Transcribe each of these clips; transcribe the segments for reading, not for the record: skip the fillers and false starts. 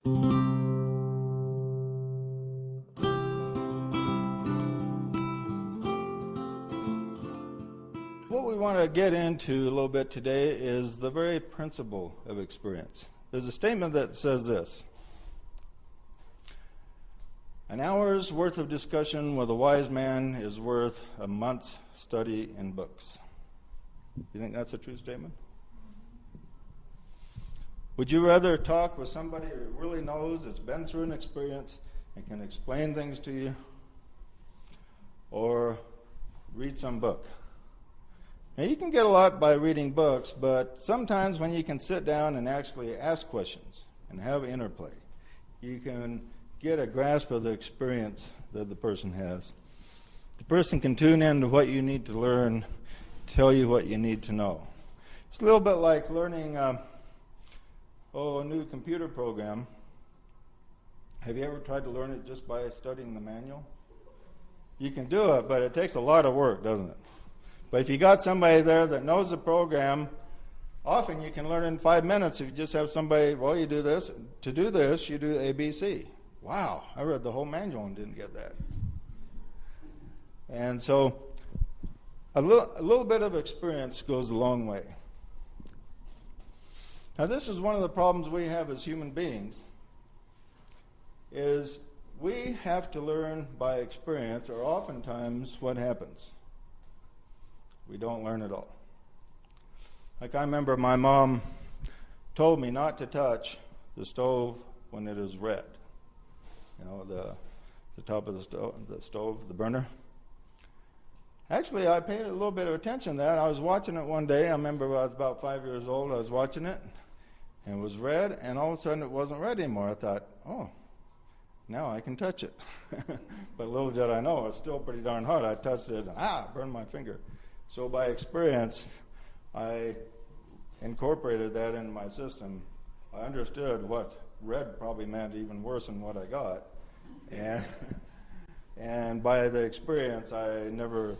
What we want to get into a little bit today is the very principle of experience. There's a statement that says this: an hour's worth of discussion with a wise man is worth a month's study in books. Do you think that's a true statement? Would you rather talk with somebody who really knows, has been through an experience, and can explain things to you, or read some book? Now, you can get a lot by reading books, but sometimes when you can sit down and actually ask questions and have interplay, you can get a grasp of the experience that the person has. The person can tune into what you need to learn, tell you what you need to know. It's a little bit like learning a new computer program. Have you ever tried to learn it just by studying the manual? You can do it, but it takes a lot of work, doesn't it? But if you got somebody there that knows the program, often you can learn in 5 minutes if you just have somebody, well, you do this. To do this, you do ABC. Wow, I read the whole manual and didn't get that. And so a little bit of experience goes a long way. Now, this is one of the problems we have as human beings, is we have to learn by experience, or oftentimes what happens? We don't learn at all. Like, I remember my mom told me not to touch the stove when it is red. You know, the top of the stove, the burner. Actually, I paid a little bit of attention to that. I was watching it one day. I remember I was about 5 years old. I was watching it, and it was red, and all of a sudden it wasn't red anymore. I thought, oh, now I can touch it. But little did I know, it's still pretty darn hot. I touched it, and burned my finger. So by experience, I incorporated that into my system. I understood what red probably meant even worse than what I got. And by the experience, I never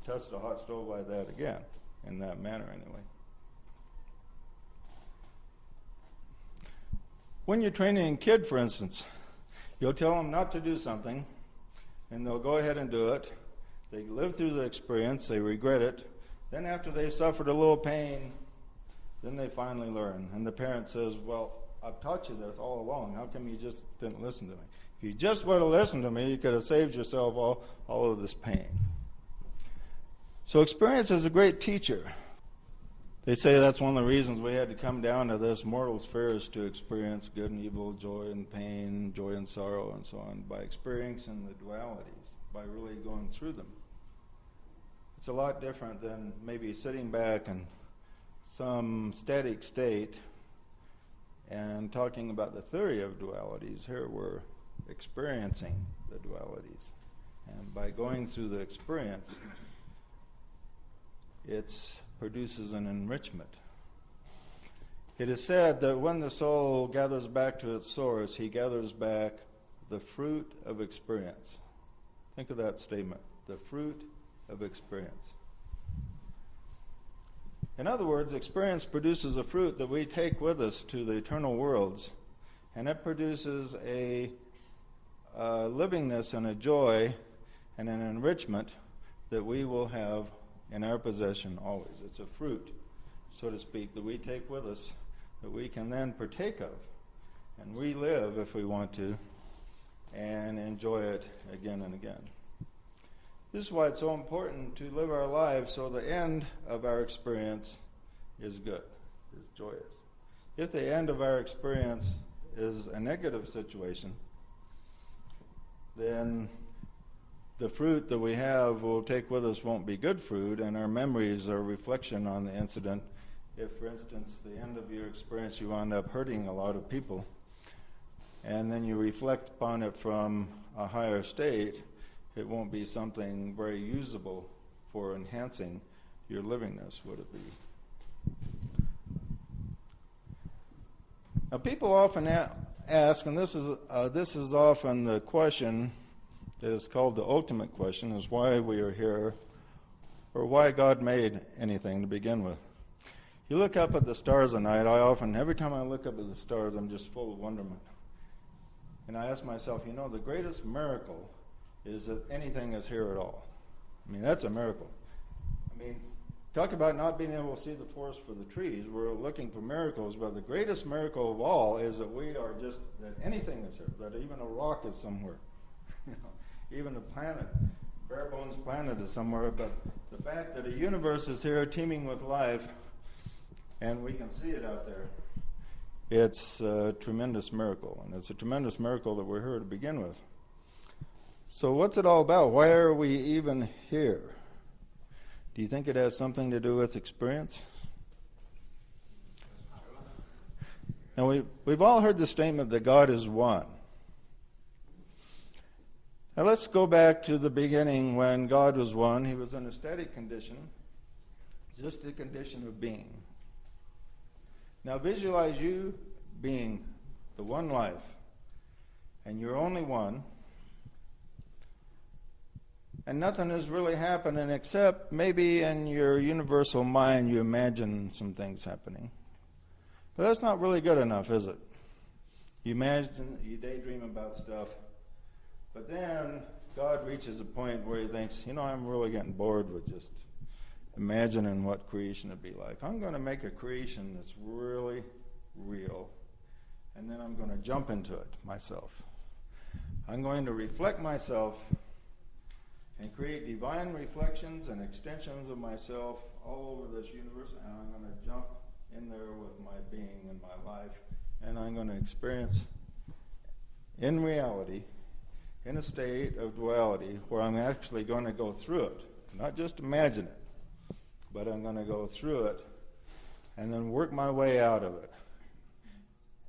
touched a hot stove like that again, in that manner anyway. When you're training a kid, for instance, you'll tell them not to do something, and they'll go ahead and do it. They live through the experience, they regret it. Then after they've suffered a little pain, then they finally learn. And the parent says, well, I've taught you this all along. How come you just didn't listen to me? If you just would have listened to me, you could have saved yourself all of this pain. So experience is a great teacher. They say that's one of the reasons we had to come down to this mortal sphere, is to experience good and evil, joy and pain, joy and sorrow, and so on, by experiencing the dualities, by really going through them. It's a lot different than maybe sitting back in some static state and talking about the theory of dualities. Here we're experiencing the dualities. And by going through the experience, it produces an enrichment. It is said that when the soul gathers back to its source, he gathers back the fruit of experience. Think of that statement, the fruit of experience. In other words, experience produces a fruit that we take with us to the eternal worlds, and it produces a livingness and a joy and an enrichment that we will have in our possession always. It's a fruit, so to speak, that we take with us, that we can then partake of and relive if we want to, and enjoy it again and again. This is why it's so important to live our lives so the end of our experience is good, is joyous. If the end of our experience is a negative situation, then the fruit that we have will take with us won't be good fruit, and our memories are a reflection on the incident. If, for instance, the end of your experience you wound up hurting a lot of people, and then you reflect upon it from a higher state, it won't be something very usable for enhancing your livingness, would it be? Now, people often ask, and this is often the question that is called the ultimate question, is why we are here, or why God made anything to begin with. You look up at the stars at night. Every time I look up at the stars, I'm just full of wonderment. And I ask myself, the greatest miracle is that anything is here at all. I mean, that's a miracle. I mean, talk about not being able to see the forest for the trees. We're looking for miracles, but the greatest miracle of all is that that anything is here, that even a rock is somewhere. Even a planet, bare bones planet is somewhere, but the fact that a universe is here teeming with life, and we can see it out there, it's a tremendous miracle, and it's a tremendous miracle that we're here to begin with. So what's it all about? Why are we even here? Do you think it has something to do with experience? Now, we've all heard the statement that God is one. Now, let's go back to the beginning when God was one. He was in a static condition, just a condition of being. Now, visualize you being the one life, and you're only one, and nothing is really happening except maybe in your universal mind you imagine some things happening. But that's not really good enough, is it? You imagine, you daydream about stuff, but then God reaches a point where he thinks, I'm really getting bored with just imagining what creation would be like. I'm going to make a creation that's really real, and then I'm going to jump into it myself. I'm going to reflect myself and create divine reflections and extensions of myself all over this universe, and I'm going to jump in there with my being and my life, and I'm going to experience in reality, in a state of duality, where I'm actually going to go through it, not just imagine it, but I'm going to go through it and then work my way out of it.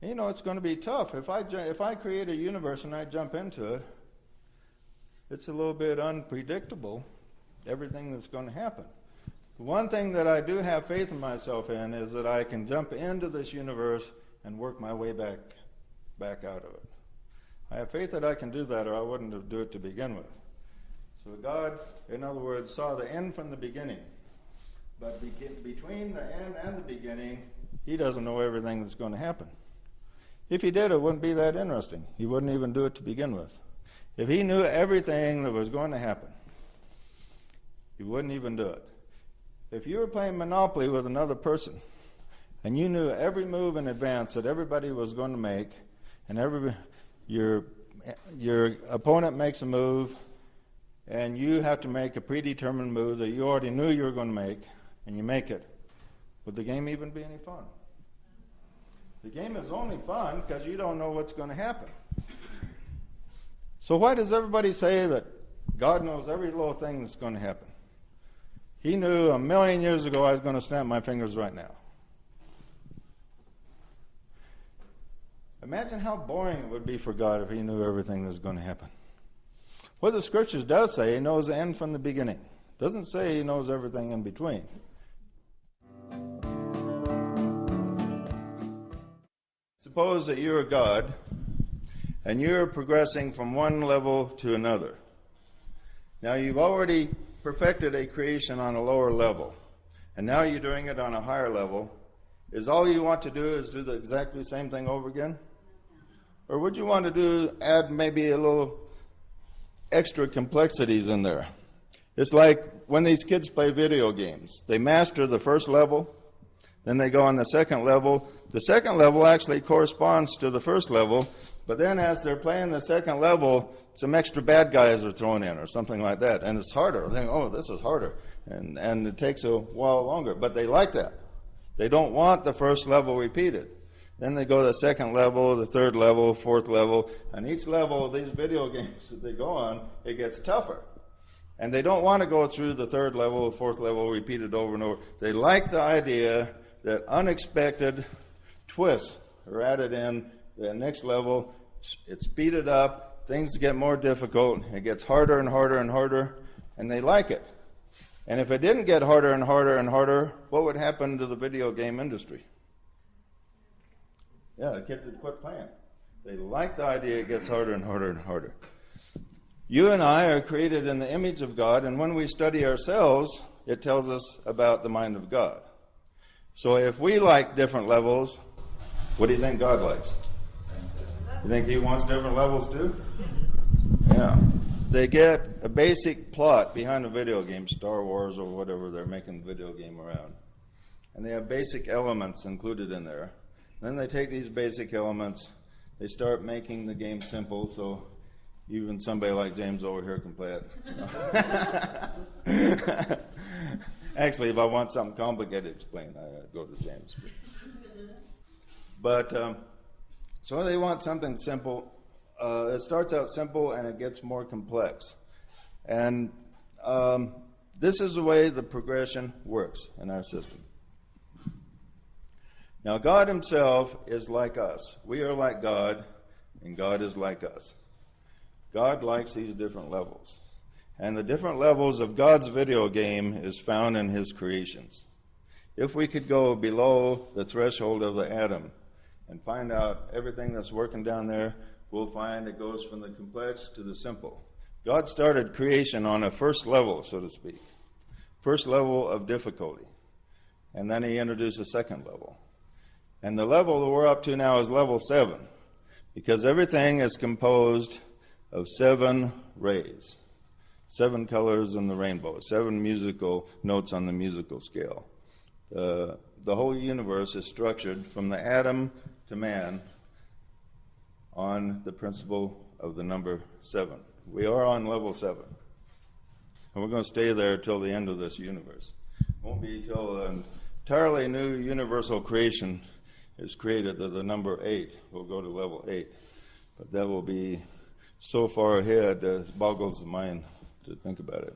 It's going to be tough. If I create a universe and I jump into it, it's a little bit unpredictable, everything that's going to happen. The one thing that I do have faith in myself in is that I can jump into this universe and work my way back out of it. I have faith that I can do that, or I wouldn't have do it to begin with. So God, in other words, saw the end from the beginning. But between the end and the beginning, he doesn't know everything that's going to happen. If he did, it wouldn't be that interesting. He wouldn't even do it to begin with. If he knew everything that was going to happen, he wouldn't even do it. If you were playing Monopoly with another person, and you knew every move in advance that everybody was going to make, and your opponent makes a move, and you have to make a predetermined move that you already knew you were going to make, and you make it, would the game even be any fun? The game is only fun because you don't know what's going to happen. So why does everybody say that God knows every little thing that's going to happen? He knew 1,000,000 years ago I was going to snap my fingers right now. Imagine how boring it would be for God if he knew everything that's going to happen. What the scriptures does say, he knows the end from the beginning. It doesn't say he knows everything in between. Suppose that you're a God, and you're progressing from one level to another. Now you've already perfected a creation on a lower level, and now you're doing it on a higher level. Is all you want to do is do the exactly same thing over again? Or would you want to add maybe a little extra complexities in there? It's like when these kids play video games. They master the first level, then they go on the second level. The second level actually corresponds to the first level, but then as they're playing the second level, some extra bad guys are thrown in or something like that, and it's harder. They think, oh, this is harder, and it takes a while longer, but they like that. They don't want the first level repeated. Then they go to the second level, the third level, fourth level, and each level of these video games that they go on, it gets tougher. And they don't want to go through the third level, fourth level, repeated over and over. They like the idea that unexpected twists are added in the next level. It's speeded up, things get more difficult, it gets harder and harder and harder, and they like it. And if it didn't get harder and harder and harder, what would happen to the video game industry? Yeah, the kids would quit playing. They like the idea it gets harder and harder and harder. You and I are created in the image of God, and when we study ourselves, it tells us about the mind of God. So if we like different levels, what do you think God likes? You think he wants different levels too? Yeah. They get a basic plot behind a video game, Star Wars or whatever they're making the video game around. And they have basic elements included in there. Then they take these basic elements, they start making the game simple so even somebody like James over here can play it. Actually, if I want something complicated explained, I go to James. But so they want something simple. It starts out simple and it gets more complex. And this is the way the progression works in our system. Now, God himself is like us. We are like God, and God is like us. God likes these different levels. And the different levels of God's video game is found in his creations. If we could go below the threshold of the atom and find out everything that's working down there, we'll find it goes from the complex to the simple. God started creation on a first level, so to speak, first level of difficulty. And then he introduced a second level. And the level that we're up to now is level 7, because everything is composed of 7 rays, 7 colors in the rainbow, 7 musical notes on the musical scale. The whole universe is structured from the atom to man on the principle of the number 7. We are on level 7. And we're going to stay there till the end of this universe. It won't be till an entirely new universal creation is created that the number 8 will go to level 8. But that will be so far ahead that it boggles the mind to think about it.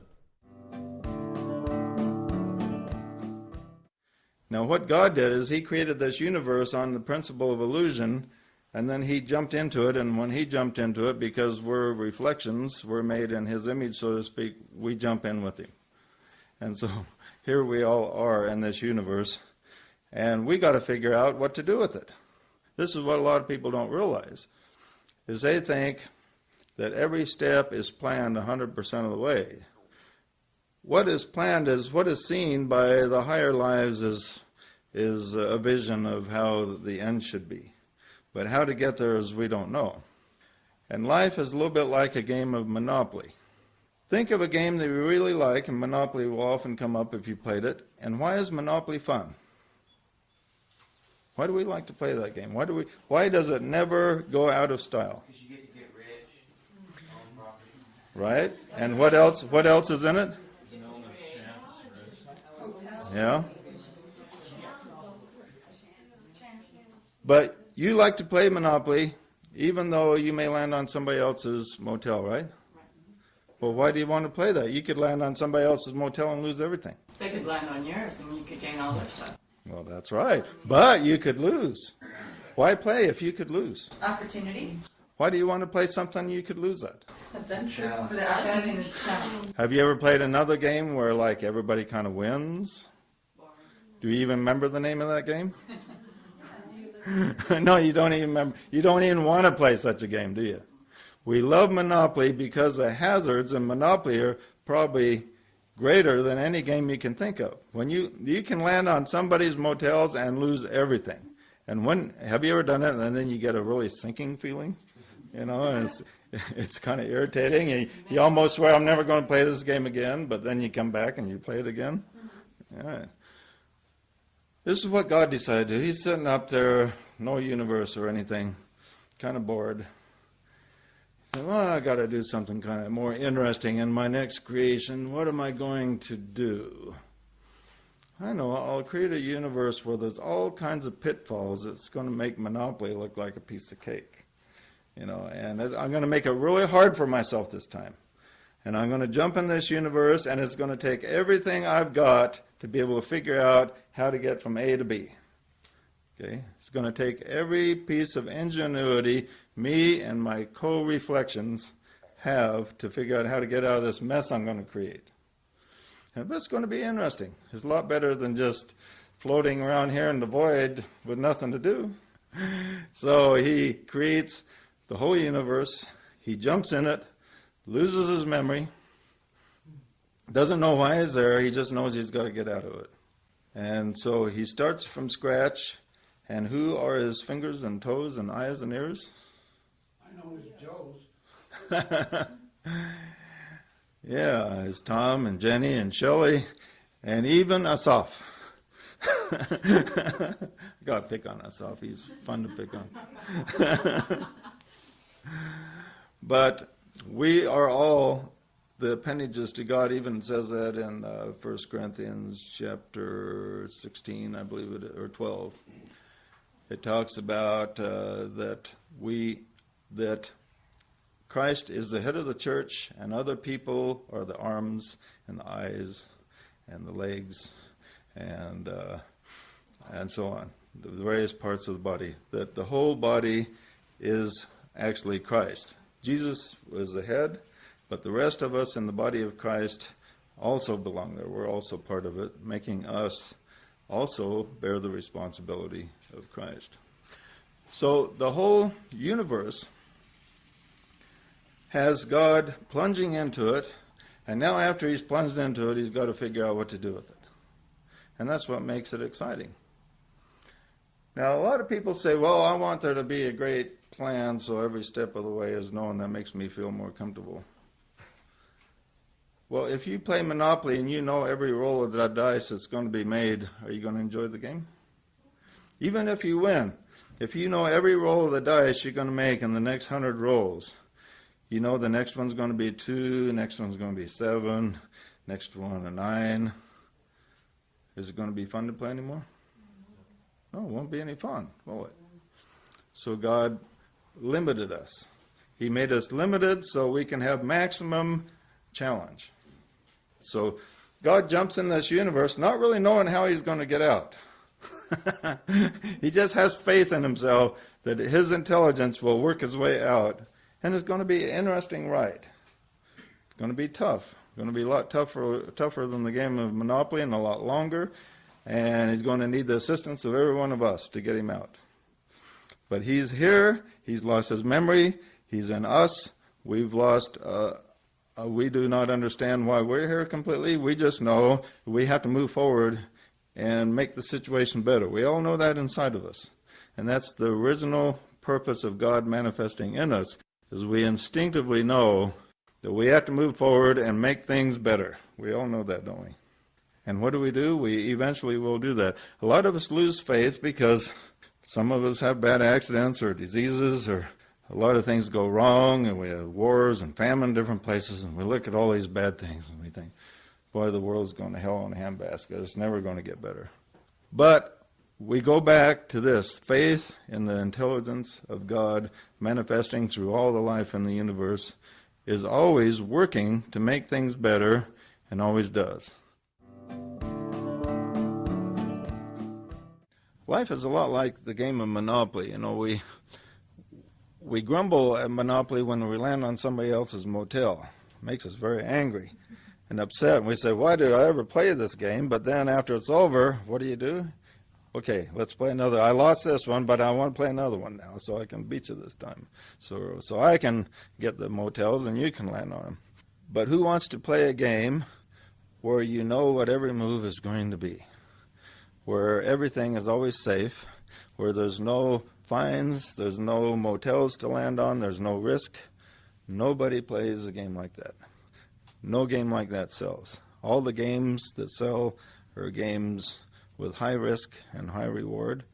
Now what God did is he created this universe on the principle of illusion, and then he jumped into it, and when he jumped into it, because we're reflections, we're made in his image, so to speak, we jump in with him. And so here we all are in this universe, and we got to figure out what to do with it. This is what a lot of people don't realize, is they think that every step is planned 100% of the way. What is planned is what is seen by the higher lives is a vision of how the end should be. But how to get there is we don't know. And life is a little bit like a game of Monopoly. Think of a game that you really like, and Monopoly will often come up if you played it. And why is Monopoly fun? Why do we like to play that game? Why does it never go out of style? Because you get to get rich, own property. Right? And what else? What else is in it? There's an element of chance. Yeah. But you like to play Monopoly, even though you may land on somebody else's motel, right? Well, why do you want to play that? You could land on somebody else's motel and lose everything. They could land on yours and you could gain all their stuff. Well, that's right. But you could lose. Why play if you could lose? Opportunity. Why do you want to play something you could lose at? Adventure. For the action and the challenge. Have you ever played another game where, like, everybody kind of wins? Do you even remember the name of that game? No, you don't even remember. You don't even want to play such a game, do you? We love Monopoly because the hazards in Monopoly are probably greater than any game you can think of. When you can land on somebody's motels and lose everything. And have you ever done it and then you get a really sinking feeling? You know, and it's kind of irritating. You almost swear, I'm never going to play this game again, but then you come back and you play it again. Yeah. This is what God decided to do. He's sitting up there, no universe or anything, kind of bored. He said, well, I got to do something kind of more interesting in my next creation. What am I going to do? I know, I'll create a universe where there's all kinds of pitfalls that's going to make Monopoly look like a piece of cake. You know, and I'm going to make it really hard for myself this time. And I'm going to jump in this universe, and it's going to take everything I've got to be able to figure out how to get from A to B. Okay? It's going to take every piece of ingenuity me and my co-reflections have to figure out how to get out of this mess I'm going to create. And that's going to be interesting. It's a lot better than just floating around here in the void with nothing to do. So he creates the whole universe. He jumps in it, loses his memory, doesn't know why he's there, he just knows he's got to get out of it. And so he starts from scratch, and who are his fingers and toes and eyes and ears? know it's Joe's. Yeah, it's Tom and Jenny and Shelley and even Asaf. Gotta pick on Asaf. He's fun to pick on. But we are all the appendages to God. Even says that in 1 Corinthians chapter 16, I believe it, or 12. It talks about that Christ is the head of the church, and other people are the arms and the eyes and the legs and so on, the various parts of the body. That the whole body is actually Christ. Jesus was the head, but the rest of us in the body of Christ also belong there. We're also part of it, making us also bear the responsibility of Christ. So the whole universe has God plunging into it, and now after he's plunged into it, he's got to figure out what to do with it. And that's what makes it exciting. Now, a lot of people say, well, I want there to be a great plan so every step of the way is known. That makes me feel more comfortable. Well, if you play Monopoly and you know every roll of that dice that's going to be made, are you going to enjoy the game? Even if you win, if you know every roll of the dice you're going to make in the next 100 rolls, you know the next one's going to be 2, next one's going to be 7, next one a 9. Is it going to be fun to play anymore? No, it won't be any fun, will it? So God limited us. He made us limited so we can have maximum challenge. So God jumps in this universe not really knowing how he's going to get out. He just has faith in himself that his intelligence will work his way out, and it's going to be an interesting ride. It's going to be tough. It's going to be a lot tougher than the game of Monopoly and a lot longer, and he's going to need the assistance of every one of us to get him out. But he's here. He's lost his memory. He's in us. We've lost... we do not understand why we're here completely. We just know we have to move forward and make the situation better. We all know that inside of us. And that's the original purpose of God manifesting in us, is we instinctively know that we have to move forward and make things better. We all know that, don't we? And what do? We eventually will do that. A lot of us lose faith because some of us have bad accidents or diseases, or a lot of things go wrong, and we have wars and famine in different places, and we look at all these bad things and we think, boy, the world's going to hell in a handbasket. It's never going to get better. But we go back to this faith in the intelligence of God manifesting through all the life in the universe is always working to make things better, and always does. Life is a lot like the game of Monopoly. You know, we grumble at Monopoly when we land on somebody else's motel. It makes us very angry and upset. And we say, why did I ever play this game? But then after it's over, what do? Okay, let's play another. I lost this one, but I want to play another one now so I can beat you this time. So I can get the motels and you can land on them. But who wants to play a game where you know what every move is going to be? Where everything is always safe, where there's no fines, there's no motels to land on, there's no risk. Nobody plays a game like that. No game like that sells. All the games that sell are games with high risk and high reward.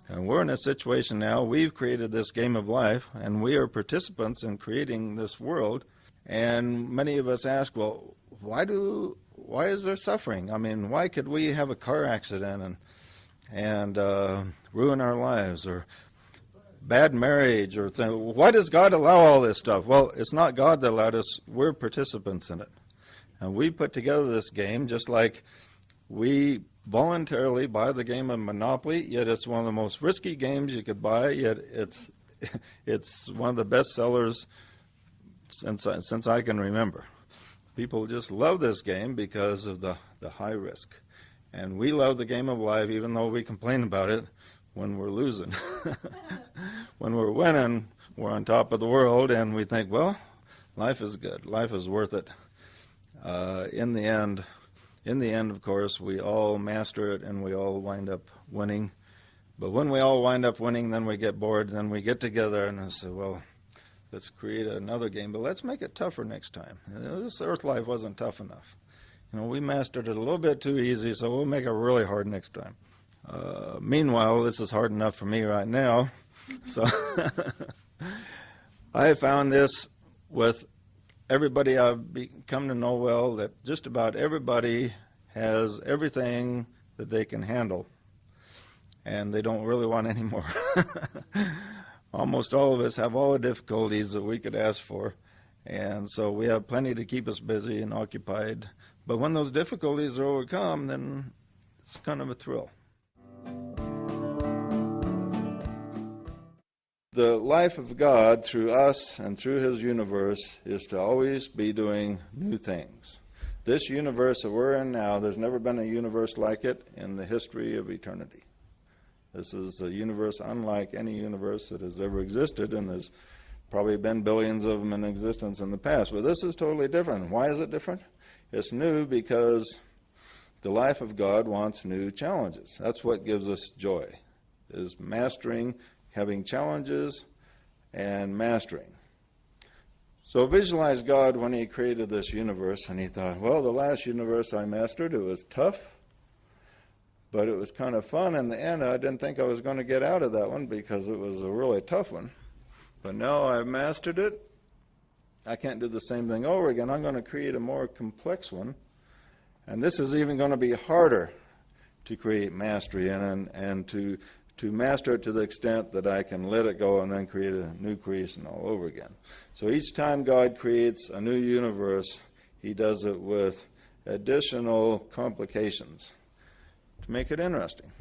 And we're in a situation now, we've created this game of life, and we are participants in creating this world. And many of us ask, well, why is there suffering? I mean, why could we have a car accident and ruin our lives, or bad marriage, or why does God allow all this stuff? Well, it's not God that allowed us. We're participants in it. And we put together this game just like we voluntarily buy the game of Monopoly, yet it's one of the most risky games you could buy, yet it's one of the best sellers since I can remember. People just love this game because of the high risk. And we love the game of life, even though we complain about it when we're losing. When we're winning, we're on top of the world, and we think, well, life is good. Life is worth it. In the end, of course, we all master it, and we all wind up winning. But when we all wind up winning, then we get bored, then we get together and say, well, let's create another game, but let's make it tougher next time. This Earth life wasn't tough enough. We mastered it a little bit too easy, so we'll make it really hard next time. Meanwhile, this is hard enough for me right now. So I found this with everybody I've come to know well, that just about everybody has everything that they can handle, and they don't really want any more. Almost all of us have all the difficulties that we could ask for, and so we have plenty to keep us busy and occupied. But when those difficulties are overcome, then it's kind of a thrill. The life of God through us and through His universe is to always be doing new things. This universe that we're in now, there's never been a universe like it in the history of eternity. This is a universe unlike any universe that has ever existed, and there's probably been billions of them in existence in the past. But this is totally different. Why is it different? It's new because the life of God wants new challenges. That's what gives us joy, is mastering, having challenges, and mastering. So visualize God when He created this universe, and He thought, well, the last universe I mastered, it was tough, but it was kind of fun. In the end, I didn't think I was going to get out of that one because it was a really tough one. But now I've mastered it. I can't do the same thing over again. I'm going to create a more complex one. And this is even going to be harder to create mastery in, and to master it to the extent that I can let it go and then create a new creation all over again. So each time God creates a new universe, He does it with additional complications to make it interesting.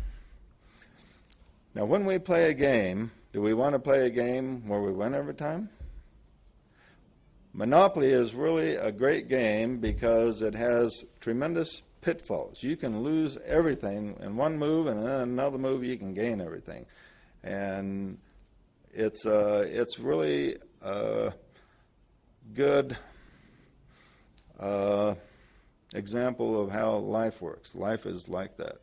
Now, when we play a game, do we want to play a game where we win every time? Monopoly is really a great game because it has tremendous pitfalls. You can lose everything in one move, and then another move you can gain everything. And it's really a good example of how life works. Life is like that.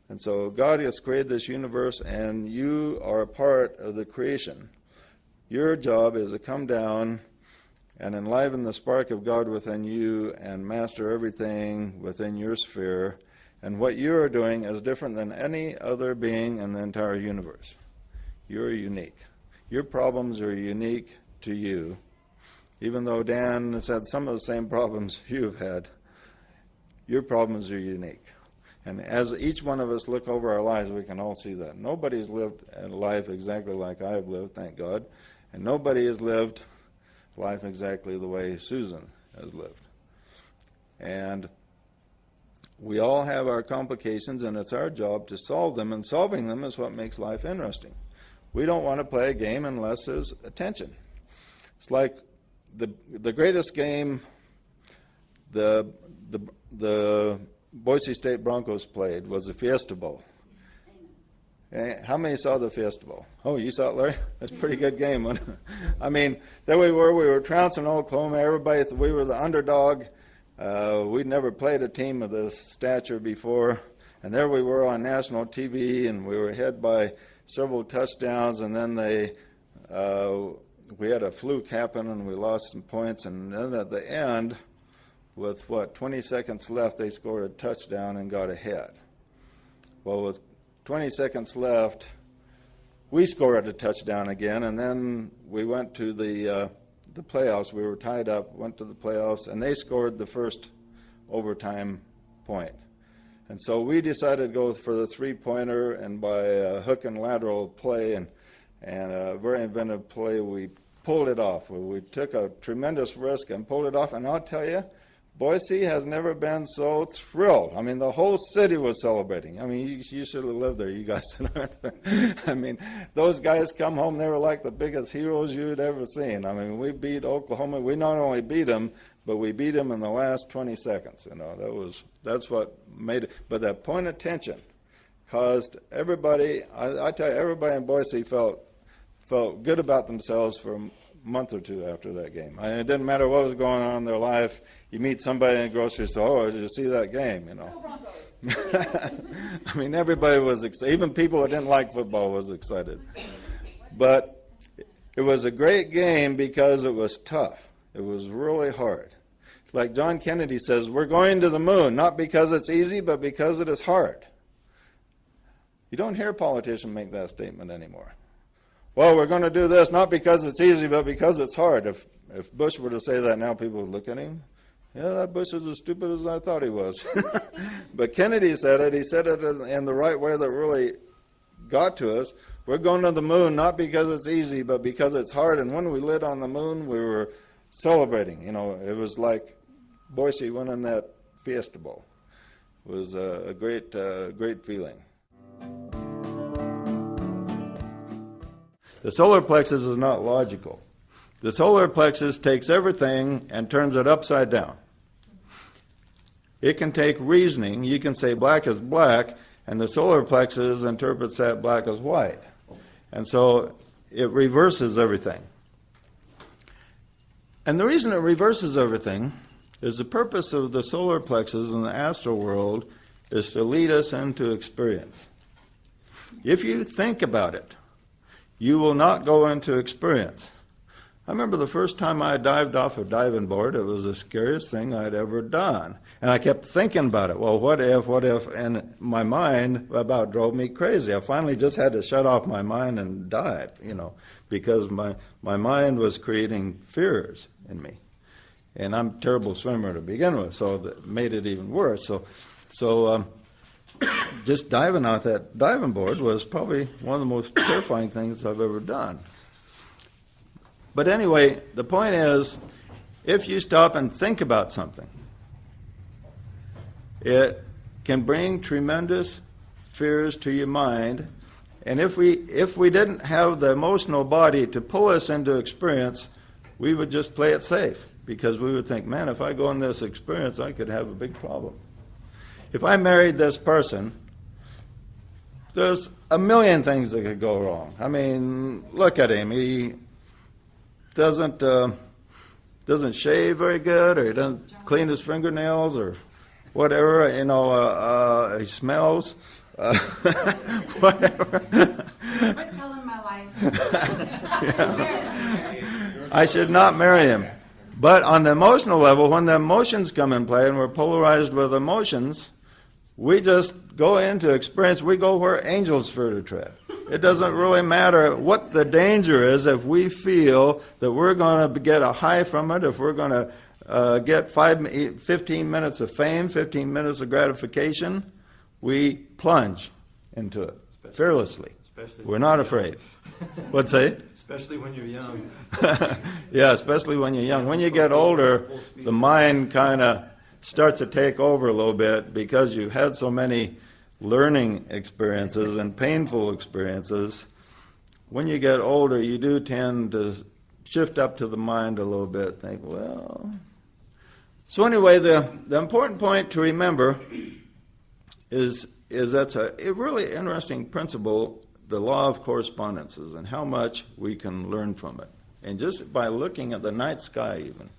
And so God has created this universe, and you are a part of the creation. Your job is to come down and enliven the spark of God within you and master everything within your sphere. And what you are doing is different than any other being in the entire universe. You're unique. Your problems are unique to you. Even though Dan has had some of the same problems you've had, your problems are unique. And as each one of us look over our lives, we can all see that. Nobody's lived a life exactly like I've lived, thank God. And nobody has lived life exactly the way Susan has lived. And we all have our complications, and it's our job to solve them, and solving them is what makes life interesting. We don't want to play a game unless there's attention. It's like the greatest game the Boise State Broncos played was the Fiesta Bowl. How many saw the Fiesta Bowl? Oh, you saw it, Larry? That's a pretty good game, wasn't it? I mean, there we were trouncing Oklahoma. Everybody, we were the underdog. We'd never played a team of this stature before. And there we were on national TV, and we were ahead by several touchdowns, and then we had a fluke happen, and we lost some points. And then at the end, with 20 seconds left, they scored a touchdown and got ahead. Well, with 20 seconds left, we scored a touchdown again, and then we went to the playoffs. We were tied up, went to the playoffs, and they scored the first overtime point. And so we decided to go for the three-pointer, and by a hook and lateral play and a very inventive play, we pulled it off. We took a tremendous risk and pulled it off, and I'll tell you, Boise has never been so thrilled. I mean, the whole city was celebrating. I mean, you should have lived there, you guys. I mean, those guys come home, they were like the biggest heroes you'd ever seen. I mean, we beat Oklahoma. We not only beat them, but we beat them in the last 20 seconds. That's what made it. But that point of tension caused everybody, I tell you, everybody in Boise felt good about themselves for a month or two after that game. I mean, it didn't matter what was going on in their life. You meet somebody in the grocery store, oh, did you see that game, I mean, everybody was excited. Even people who didn't like football was excited. But It was a great game because it was tough. It was really hard. Like John Kennedy says, we're going to the moon, not because it's easy, but because it is hard. You don't hear politicians make that statement anymore. Well, we're going to do this not because it's easy, but because it's hard. If Bush were to say that now, people would look at him. Yeah, that Bush is as stupid as I thought he was. But Kennedy said it. He said it in the right way that really got to us. We're going to the moon not because it's easy, but because it's hard. And when we lit on the moon, we were celebrating. You know, it was like Boise winning that Fiesta Bowl. It was a great feeling. The solar plexus is not logical. The solar plexus takes everything and turns it upside down. It can take reasoning. You can say black is black, and the solar plexus interprets that black as white. And so it reverses everything. And the reason it reverses everything is the purpose of the solar plexus in the astral world is to lead us into experience. If you think about it, you will not go into experience. I remember the first time I dived off a diving board, it was the scariest thing I'd ever done. And I kept thinking about it. Well, what if, and my mind about drove me crazy. I finally just had to shut off my mind and dive, because my mind was creating fears in me. And I'm a terrible swimmer to begin with, so that made it even worse. So just diving off that diving board was probably one of the most terrifying things I've ever done. But anyway, the point is, if you stop and think about something, it can bring tremendous fears to your mind. And if we didn't have the emotional body to pull us into experience, we would just play it safe, because we would think, man, if I go in this experience, I could have a big problem. If I married this person, there's a million things that could go wrong. I mean, look at him. He doesn't shave very good, or he doesn't clean his fingernails, or whatever. He smells. Whatever. Quit telling my life. I should not marry him. But on the emotional level, when the emotions come in play and we're polarized with emotions, we just go into experience. We go where angels fear to tread. It doesn't really matter what the danger is if we feel that we're going to get a high from it, if we're going to get 15 minutes of fame, 15 minutes of gratification, we plunge into it fearlessly. We're not afraid. What's that? Especially when you're young. Yeah, especially when you're young. When you get older, the mind kind of starts to take over a little bit, because you've had so many learning experiences and painful experiences. When you get older, you do tend to shift up to the mind a little bit, think, well. So anyway, the important point to remember is that's a really interesting principle, the law of correspondences, and how much we can learn from it. And just by looking at the night sky even,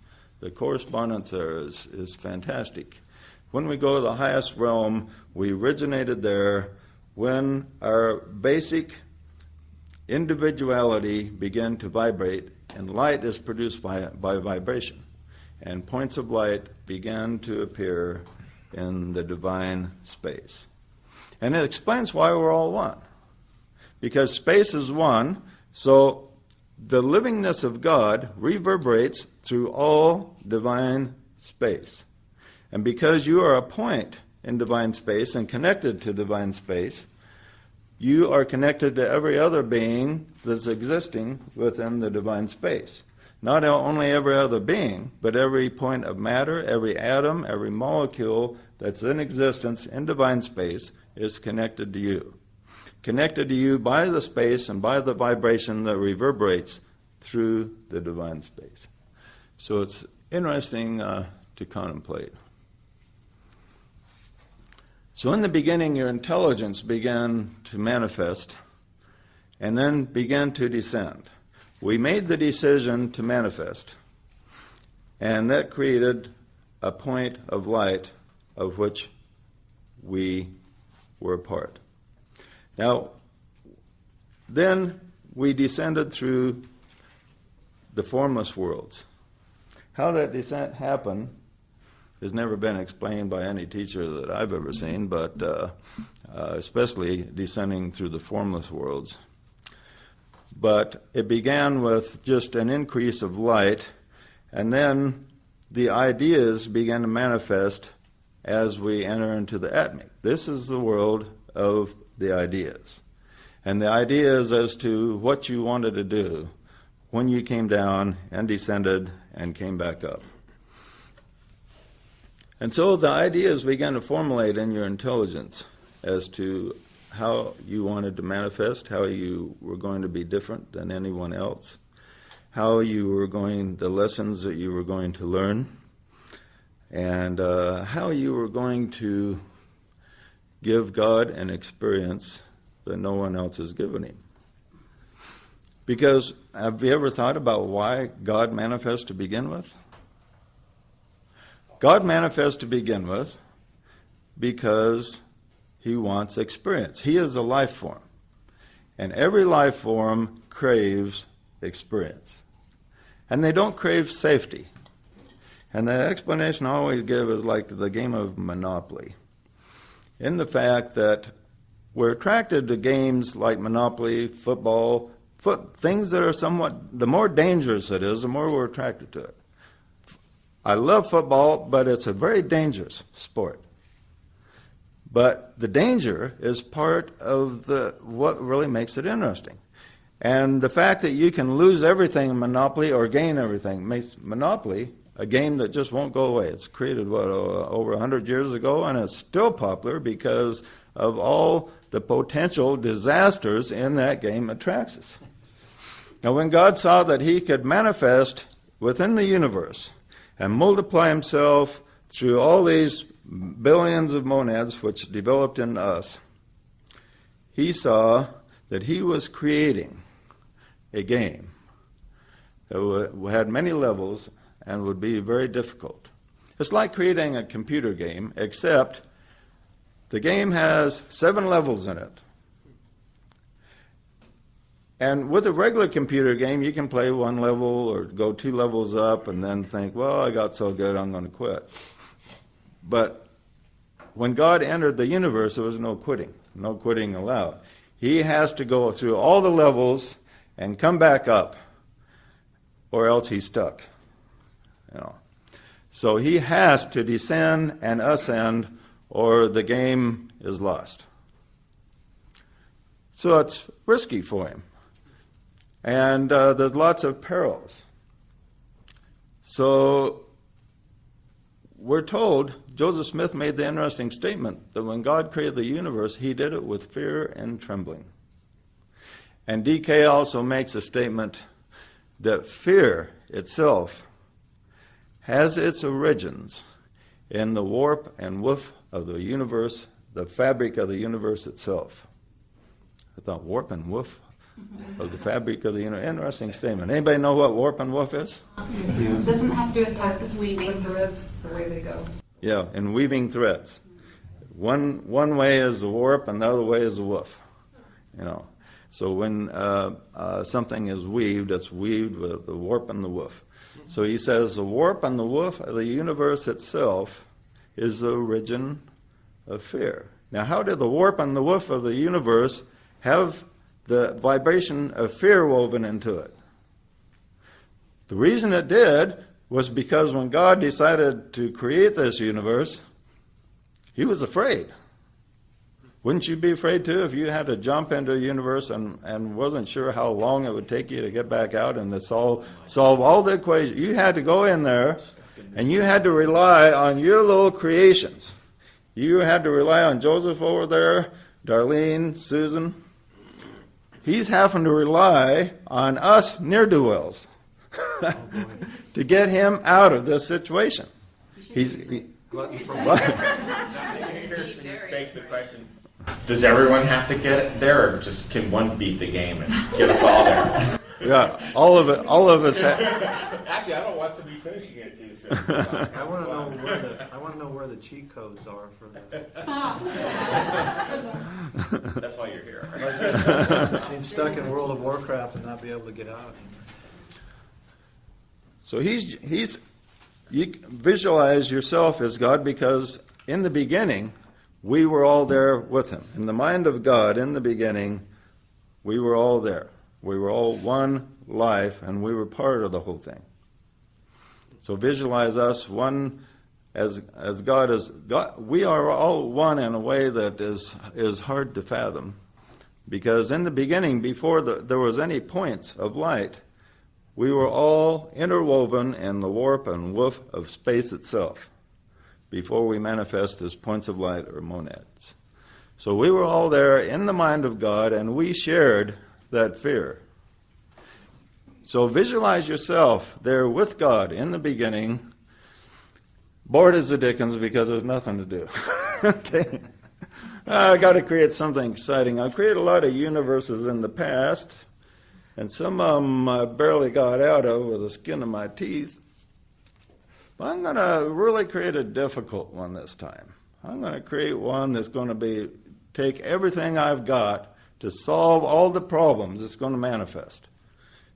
the correspondence there is fantastic. When we go to the highest realm, we originated there when our basic individuality began to vibrate, and light is produced by vibration. And points of light began to appear in the divine space. And it explains why we're all one. Because space is one, so the livingness of God reverberates through all divine space. And because you are a point in divine space and connected to divine space, you are connected to every other being that's existing within the divine space. Not only every other being, but every point of matter, every atom, every molecule that's in existence in divine space is connected to you. Connected to you by the space and by the vibration that reverberates through the divine space. So it's interesting to contemplate. So in the beginning, your intelligence began to manifest and then began to descend. We made the decision to manifest, and that created a point of light of which we were a part. Now, then we descended through the formless worlds. How that descent happened has never been explained by any teacher that I've ever seen, but especially descending through the formless worlds. But it began with just an increase of light, and then the ideas began to manifest as we enter into the atmic. This is the world of the ideas. And the ideas as to what you wanted to do when you came down and descended and came back up. And so the ideas began to formulate in your intelligence as to how you wanted to manifest, how you were going to be different than anyone else, how you were going, the lessons that you were going to learn, and how you were going to give God an experience that no one else has given him. Because have you ever thought about why God manifests to begin with? God manifests to begin with because he wants experience. He is a life form. And every life form craves experience. And they don't crave safety. And the explanation I always give is like the game of Monopoly. In the fact that we're attracted to games like Monopoly, football, things that are somewhat, the more dangerous it is, the more we're attracted to it. I love football, but it's a very dangerous sport. But the danger is part of what really makes it interesting. And the fact that you can lose everything in Monopoly or gain everything makes Monopoly a game that just won't go away. It's created, over 100 years ago, and it's still popular because of all the potential disasters in that game attracts us. Now, when God saw that he could manifest within the universe and multiply himself through all these billions of monads which developed in us, he saw that he was creating a game that had many levels and would be very difficult. It's like creating a computer game, except the game has 7 levels in it. And with a regular computer game, you can play 1 level or go 2 levels up and then think, well, I got so good, I'm going to quit. But when God entered the universe, there was no quitting allowed. He has to go through all the levels and come back up, or else he's stuck. So he has to descend and ascend, or the game is lost. So it's risky for him. And there's lots of perils. So we're told, Joseph Smith made the interesting statement that when God created the universe, he did it with fear and trembling. And D.K. also makes a statement that fear itself has its origins in the warp and woof of the universe, the fabric of the universe itself. I thought, warp and woof of the fabric of the universe. Interesting statement. Anybody know what warp and woof is? It doesn't have to do with type of weaving. Threads, the way they go. Yeah, in weaving threads. One way is the warp and the other way is the woof. So when something is weaved, it's weaved with the warp and the woof. So he says the warp and the woof of the universe itself is the origin of fear. Now, how did the warp and the woof of the universe have the vibration of fear woven into it? The reason it did was because when God decided to create this universe, he was afraid. Wouldn't you be afraid too if you had to jump into a universe and wasn't sure how long it would take you to get back out and to solve all the equations? You had to go in there and you had to rely on your little creations. You had to rely on Joseph over there, Darlene, Susan. He's having to rely on us ne'er-do-wells to get him out of this situation. Here's begs the question: does everyone have to get there, or just can one beat the game and get us all there? Yeah, all of us. Actually, I don't want to be finishing it too soon. I want to know where the cheat codes are for this. That's why you're here. Being stuck in World of Warcraft and not be able to get out. So you visualize yourself as God, because in the beginning, we were all there with him. In the mind of God, in the beginning, we were all there. We were all one life, and we were part of the whole thing. So visualize us one as God is. God, we are all one in a way that is hard to fathom. Because in the beginning, before there was any points of light, we were all interwoven in the warp and woof of space itself before we manifest as points of light or monads. So we were all there in the mind of God, and we shared that fear. So visualize yourself there with God in the beginning, bored as the dickens because there's nothing to do. Okay. I got to create something exciting. I've created a lot of universes in the past, and some of them I barely got out of with the skin of my teeth. But I'm going to really create a difficult one this time. I'm going to create one that's going to take everything I've got to solve all the problems it's going to manifest.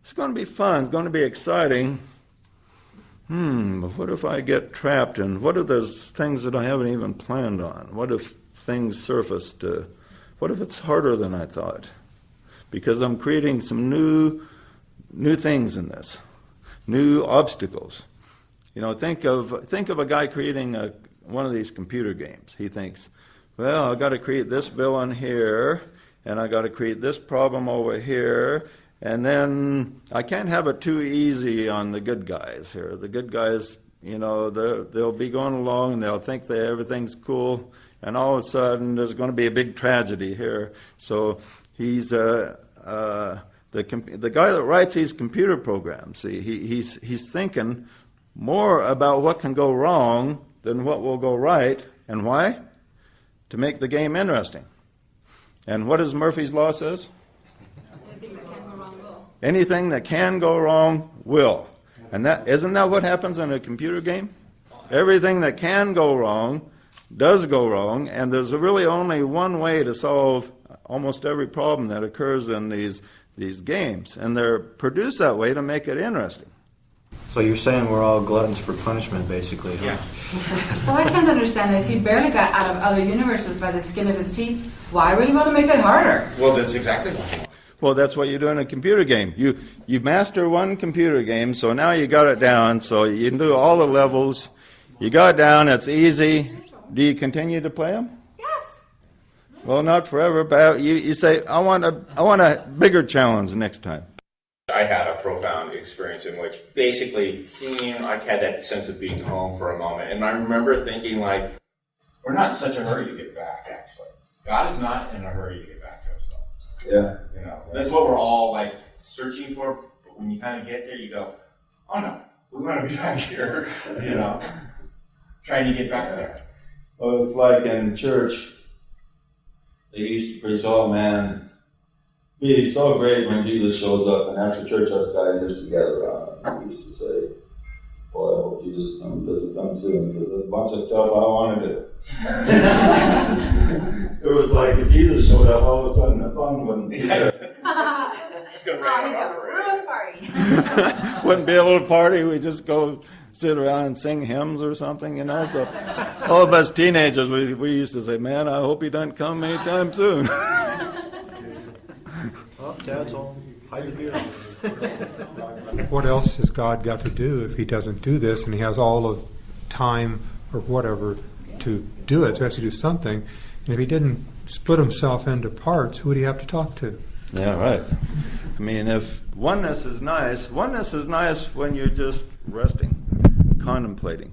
It's going to be fun. It's going to be exciting. But what if I get trapped in, what if there's things that I haven't even planned on? What if things surfaced? What if it's harder than I thought? Because I'm creating some new things in this, new obstacles. You know, think of a guy creating one of these computer games. He thinks, well, I've got to create this villain here, and I've got to create this problem over here, and then I can't have it too easy on the good guys here. The good guys, you know, they'll be going along and they'll think that everything's cool, and all of a sudden there's going to be a big tragedy here. So he's the guy that writes these computer programs. See, he's thinking more about what can go wrong than what will go right. And why? To make the game interesting. And what does Murphy's Law says? Anything that can go wrong will. Anything that can go wrong will. And isn't that what happens in a computer game? Everything that can go wrong does go wrong, and there's really only one way to solve almost every problem that occurs in these games, and they're produced that way to make it interesting. So you're saying we're all gluttons for punishment, basically, huh? Yeah. Well, I can't understand it. If he barely got out of other universes by the skin of his teeth, why would he want to make it harder? Well, that's exactly what. Well, that's what you do in a computer game. You master one computer game, so now you got it down, so you can do all the levels. You got it down, it's easy. Do you continue to play them? Yes. Well, not forever, but you say, I want a bigger challenge next time. I had a profound experience in which basically, I had that sense of being home for a moment. And I remember thinking, like, we're not in such a hurry to get back, actually. God is not in a hurry to get back to us. Yeah. You know, that's what we're all, like, searching for. But when you kind of get there, you go, oh, no, we want to be back here, you know, trying to get back there. Well, it's like in church, they used to preach, oh man, it's so great when Jesus shows up, and after church us guys used to gather around and we used to say, boy, I hope Jesus doesn't come soon, because there's a bunch of stuff I want to do. It was like if Jesus showed up, all of a sudden the fun wouldn't be there. It's going to Ruin party. Wouldn't be able to party, we just go sit around and sing hymns or something, you know. So all of us teenagers, we used to say, man, I hope he doesn't come anytime soon. Oh, Dad's home. Hide the beer. What else has God got to do if he doesn't do this, and he has all of time or whatever to do it, so he has to do something. And if he didn't split himself into parts, who would he have to talk to? Yeah, right. I mean, if oneness is nice when you're just resting, contemplating.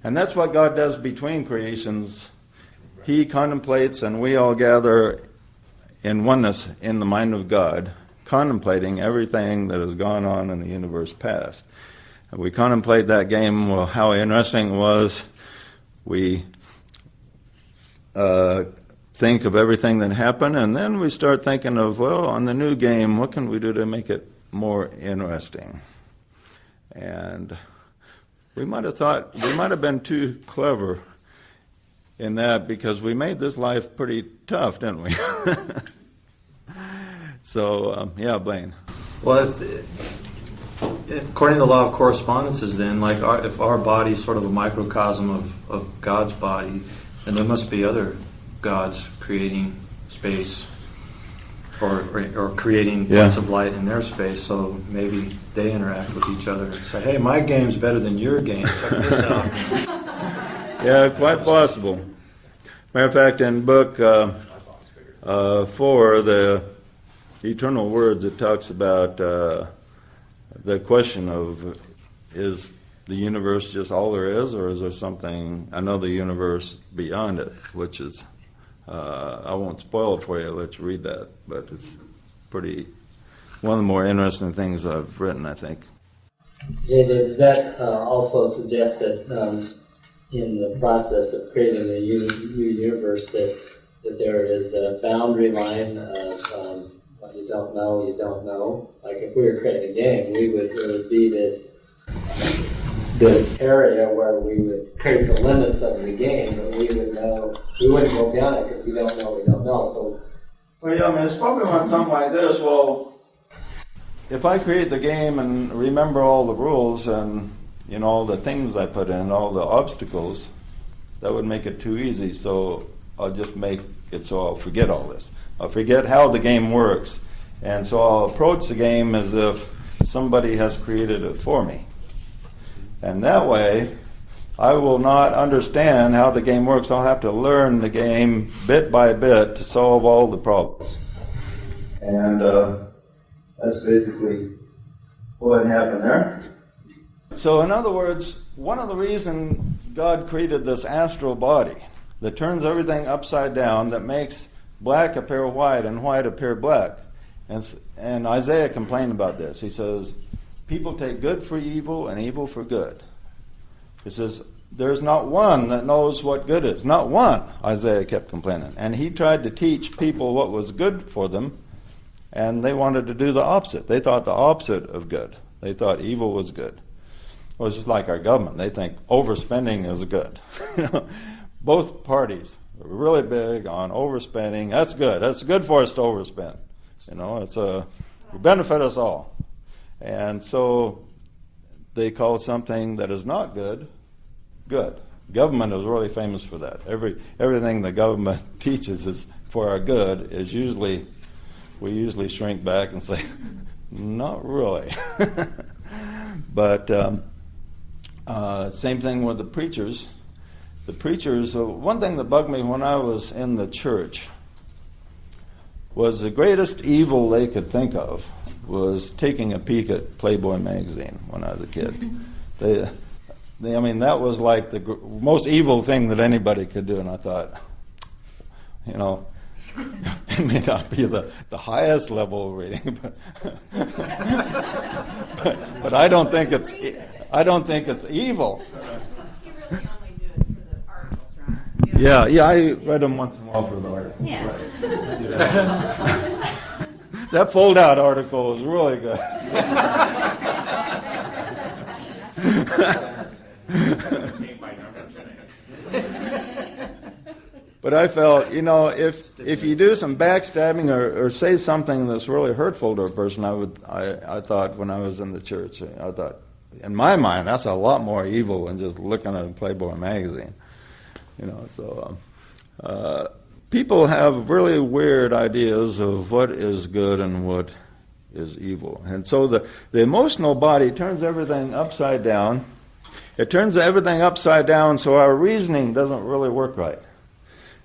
And that's what God does between creations. He contemplates, and we all gather in oneness in the mind of God, contemplating everything that has gone on in the universe past. And we contemplate that game, well, how interesting it was. We think of everything that happened, and then we start thinking of, well, on the new game, what can we do to make it more interesting? And we might have been too clever in that, because we made this life pretty tough, didn't we? So, yeah, Blaine. Well, according to the law of correspondences, then, like if our body is sort of a microcosm of God's body, then there must be other gods creating space or creating points of light in their space. So maybe they interact with each other and say, "Hey, my game's better than your game. Check this out." Yeah, quite possible. Matter of fact, in book 4, the Eternal Words, it talks about the question of, is the universe just all there is, or is there something, another universe beyond it, which is, I won't spoil it for you, I'll let you read that, but it's one of the more interesting things I've written, I think. JJ, does that also suggest that in the process of creating the universe that there is a boundary line of what you don't know? Like if we were creating a game, it would be this area where we would create the limits of the game, but we wouldn't go beyond it because we don't know. So, Well, yeah, I mean, it's probably on something like this. Well, if I create the game and remember all the rules and, all the things I put in, all the obstacles, that would make it too easy. So I'll just make it so I'll forget all this. I'll forget how the game works. And so I'll approach the game as if somebody has created it for me. And that way, I will not understand how the game works. I'll have to learn the game bit by bit to solve all the problems. And that's basically what happened there. So in other words, one of the reasons God created this astral body that turns everything upside down, that makes black appear white and white appear black. And Isaiah complained about this. He says, people take good for evil and evil for good. He says, there's not one that knows what good is. Not one, Isaiah kept complaining. And he tried to teach people what was good for them, and they wanted to do the opposite. They thought the opposite of good. They thought evil was good. Well, it's just like our government. They think overspending is good. Both parties are really big on overspending. That's good. That's good for us to overspend. It's will benefit us all. And so they call something that is not good, good. Government is really famous for that. Everything the government teaches is for our good is we usually shrink back and say, not really. But same thing with the preachers. The preachers, one thing that bugged me when I was in the church was the greatest evil they could think of was taking a peek at Playboy magazine when I was a kid. That was like the most evil thing that anybody could do, and I thought, it may not be the highest level of reading, but I don't think it's evil. You really only do it for the articles, right? Yeah, I read them once in a while for the article. Yes. That fold-out article was really good. But I felt, if you do some backstabbing or say something that's really hurtful to a person, I thought when I was in the church, I thought, in my mind, that's a lot more evil than just looking at a Playboy magazine. People have really weird ideas of what is good and what is evil. And so the emotional body turns everything upside down. It turns everything upside down so our reasoning doesn't really work right.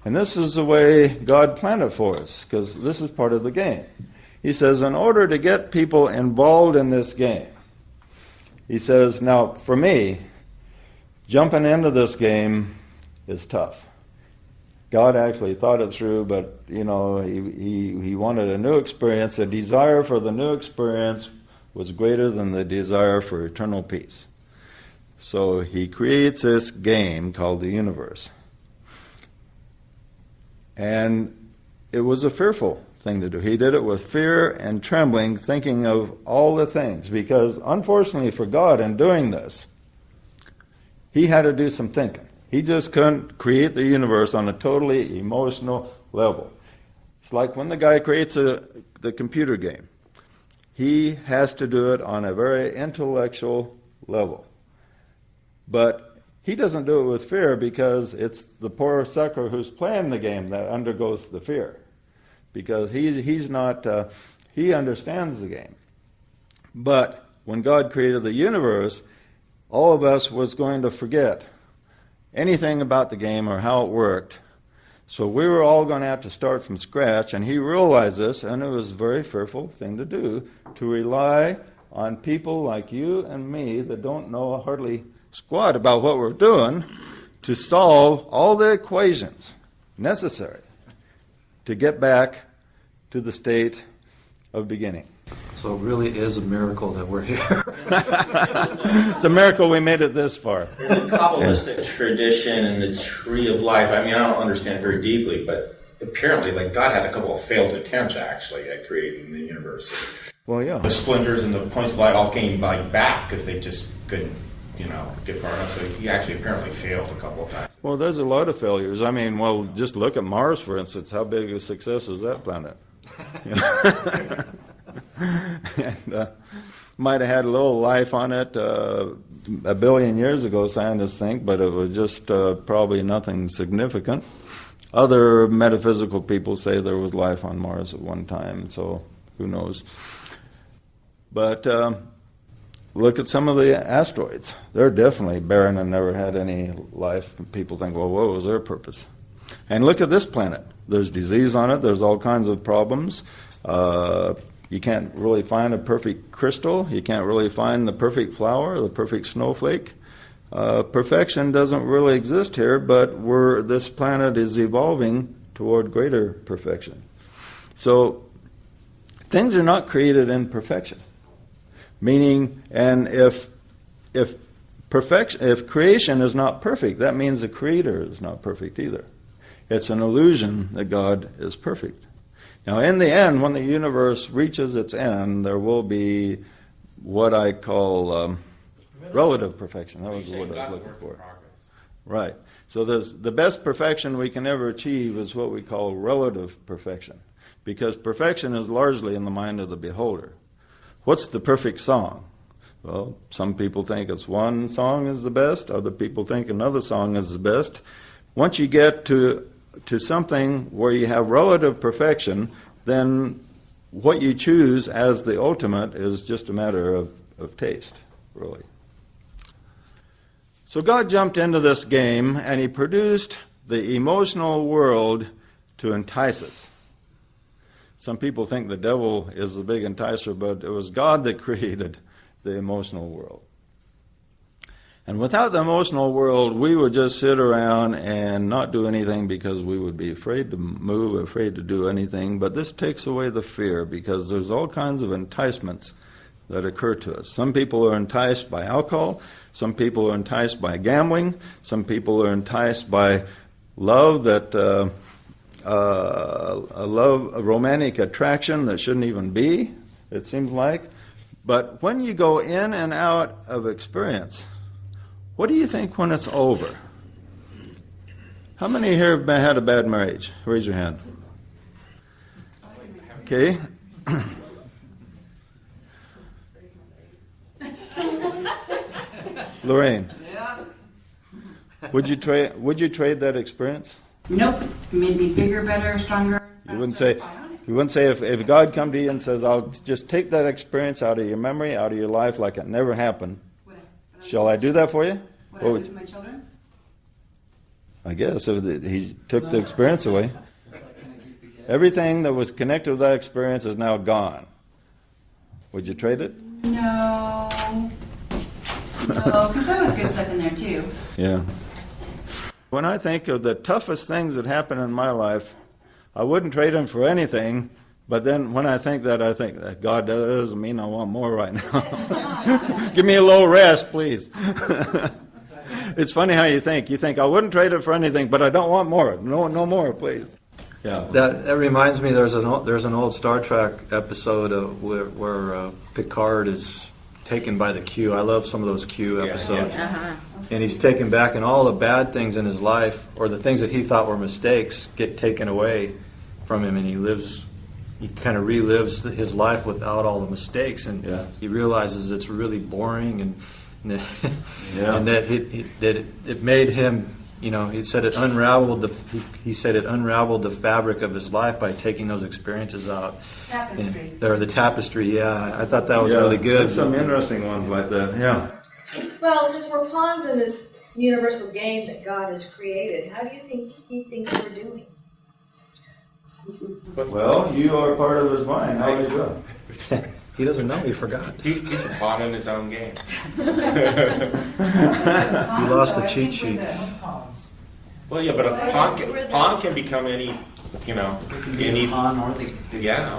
And this is the way God planned it for us, because this is part of the game. He says, in order to get people involved in this game, he says, now, for me, jumping into this game is tough. God actually thought it through, but, he wanted a new experience. A desire for the new experience was greater than the desire for eternal peace. So he creates this game called the universe. And it was a fearful thing to do. He did it with fear and trembling, thinking of all the things. Because unfortunately for God, in doing this, he had to do some thinking. He just couldn't create the universe on a totally emotional level. It's like when the guy creates the computer game. He has to do it on a very intellectual level. But he doesn't do it with fear because it's the poor sucker who's playing the game that undergoes the fear. Because he's not, he understands the game. But when God created the universe, all of us was going to forget anything about the game or how it worked. So we were all going to have to start from scratch, and he realized this, and it was a very fearful thing to do, to rely on people like you and me that don't know hardly squat about what we're doing to solve all the equations necessary to get back to the state of beginning. So it really is a miracle that we're here. It's a miracle we made it this far. The Kabbalistic tradition and the tree of life, I mean, I don't understand very deeply, but apparently, like, God had a couple of failed attempts, actually, at creating the universe. Well, yeah. The splinters and the points of light all came back because they just couldn't, get far enough. So he actually apparently failed a couple of times. Well, there's a lot of failures. I mean, well, just look at Mars, for instance. How big a success is that planet? And might have had a little life on it a billion years ago, scientists think, but it was just probably nothing significant. Other metaphysical people say there was life on Mars at one time, so who knows. But look at some of the asteroids. They're definitely barren and never had any life. People think, well, what was their purpose? And look at this planet. There's disease on it. There's all kinds of problems. You can't really find a perfect crystal. You can't really find the perfect flower, the perfect snowflake. Perfection doesn't really exist here, but this planet is evolving toward greater perfection. So things are not created in perfection. Meaning, and if creation is not perfect, that means the Creator is not perfect either. It's an illusion that God is perfect. Now, in the end, when the universe reaches its end, there will be what I call relative perfection. That was the word I was looking for. Right. So the best perfection we can ever achieve is what we call relative perfection, because perfection is largely in the mind of the beholder. What's the perfect song? Well, some people think it's one song is the best. Other people think another song is the best. Once you get to something where you have relative perfection, then what you choose as the ultimate is just a matter of taste, really. So God jumped into this game, and he produced the emotional world to entice us. Some people think the devil is the big enticer, but it was God that created the emotional world. And without the emotional world, we would just sit around and not do anything because we would be afraid to move, afraid to do anything. But this takes away the fear, because there's all kinds of enticements that occur to us. Some people are enticed by alcohol. Some people are enticed by gambling. Some people are enticed by love a romantic attraction that shouldn't even be, it seems like. But when you go in and out of experience, what do you think when it's over? How many here have had a bad marriage? Raise your hand. Okay. Lorraine. Yeah. Would you trade that experience? Nope. It made me bigger, better, stronger. You wouldn't say if God come to you and says, I'll just take that experience out of your memory, out of your life like it never happened. Shall I do that for you? Would I lose my children? I guess if he took the experience away. Everything that was connected with that experience is now gone. Would you trade it? No. No, because there was good stuff in there too. Yeah. When I think of the toughest things that happened in my life, I wouldn't trade them for anything. But then when I think that God doesn't mean I want more right now. Give me a little rest, please. It's funny how you think. You think, I wouldn't trade it for anything, but I don't want more. No more, please. Yeah. That reminds me. There's an old Star Trek episode where Picard is taken by the Q. I love some of those Q episodes. Yeah. Uh-huh. And he's taken back, and all the bad things in his life, or the things that he thought were mistakes, get taken away from him, and he lives he kind of relives his life without all the mistakes, and Yeah. he realizes it's really boring, and Yeah. and that it made him. You know, he said it unraveled the fabric of his life by taking those experiences out. Tapestry. Or the tapestry, yeah. I thought that was Yeah, really good. there's some interesting ones like that. Yeah. Well, since we're pawns in this universal game that God has created, how do you think he thinks we're doing? Well, you are part of his mind. How do you do it? He doesn't know. He forgot. He's a pawn in his own game. He lost the cheat sheet. Well, yeah, but a pawn can become any, any pawn or the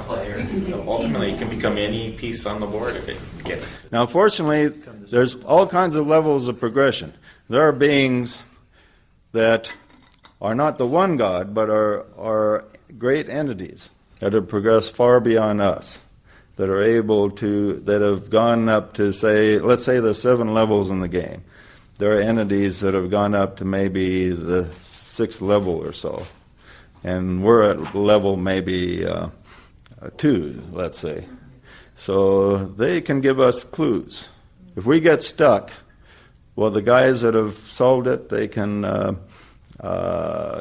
player. ultimately it can become any piece on the board if it gets. Now, fortunately, there's all kinds of levels of progression. There are beings that are not the one God, but are great entities that have progressed far beyond us, that have gone up to, let's say there's 7 levels in the game. There are entities that have gone up to maybe the 6th level or so. And we're at level maybe 2, let's say. So they can give us clues. If we get stuck, well, the guys that have solved it, they can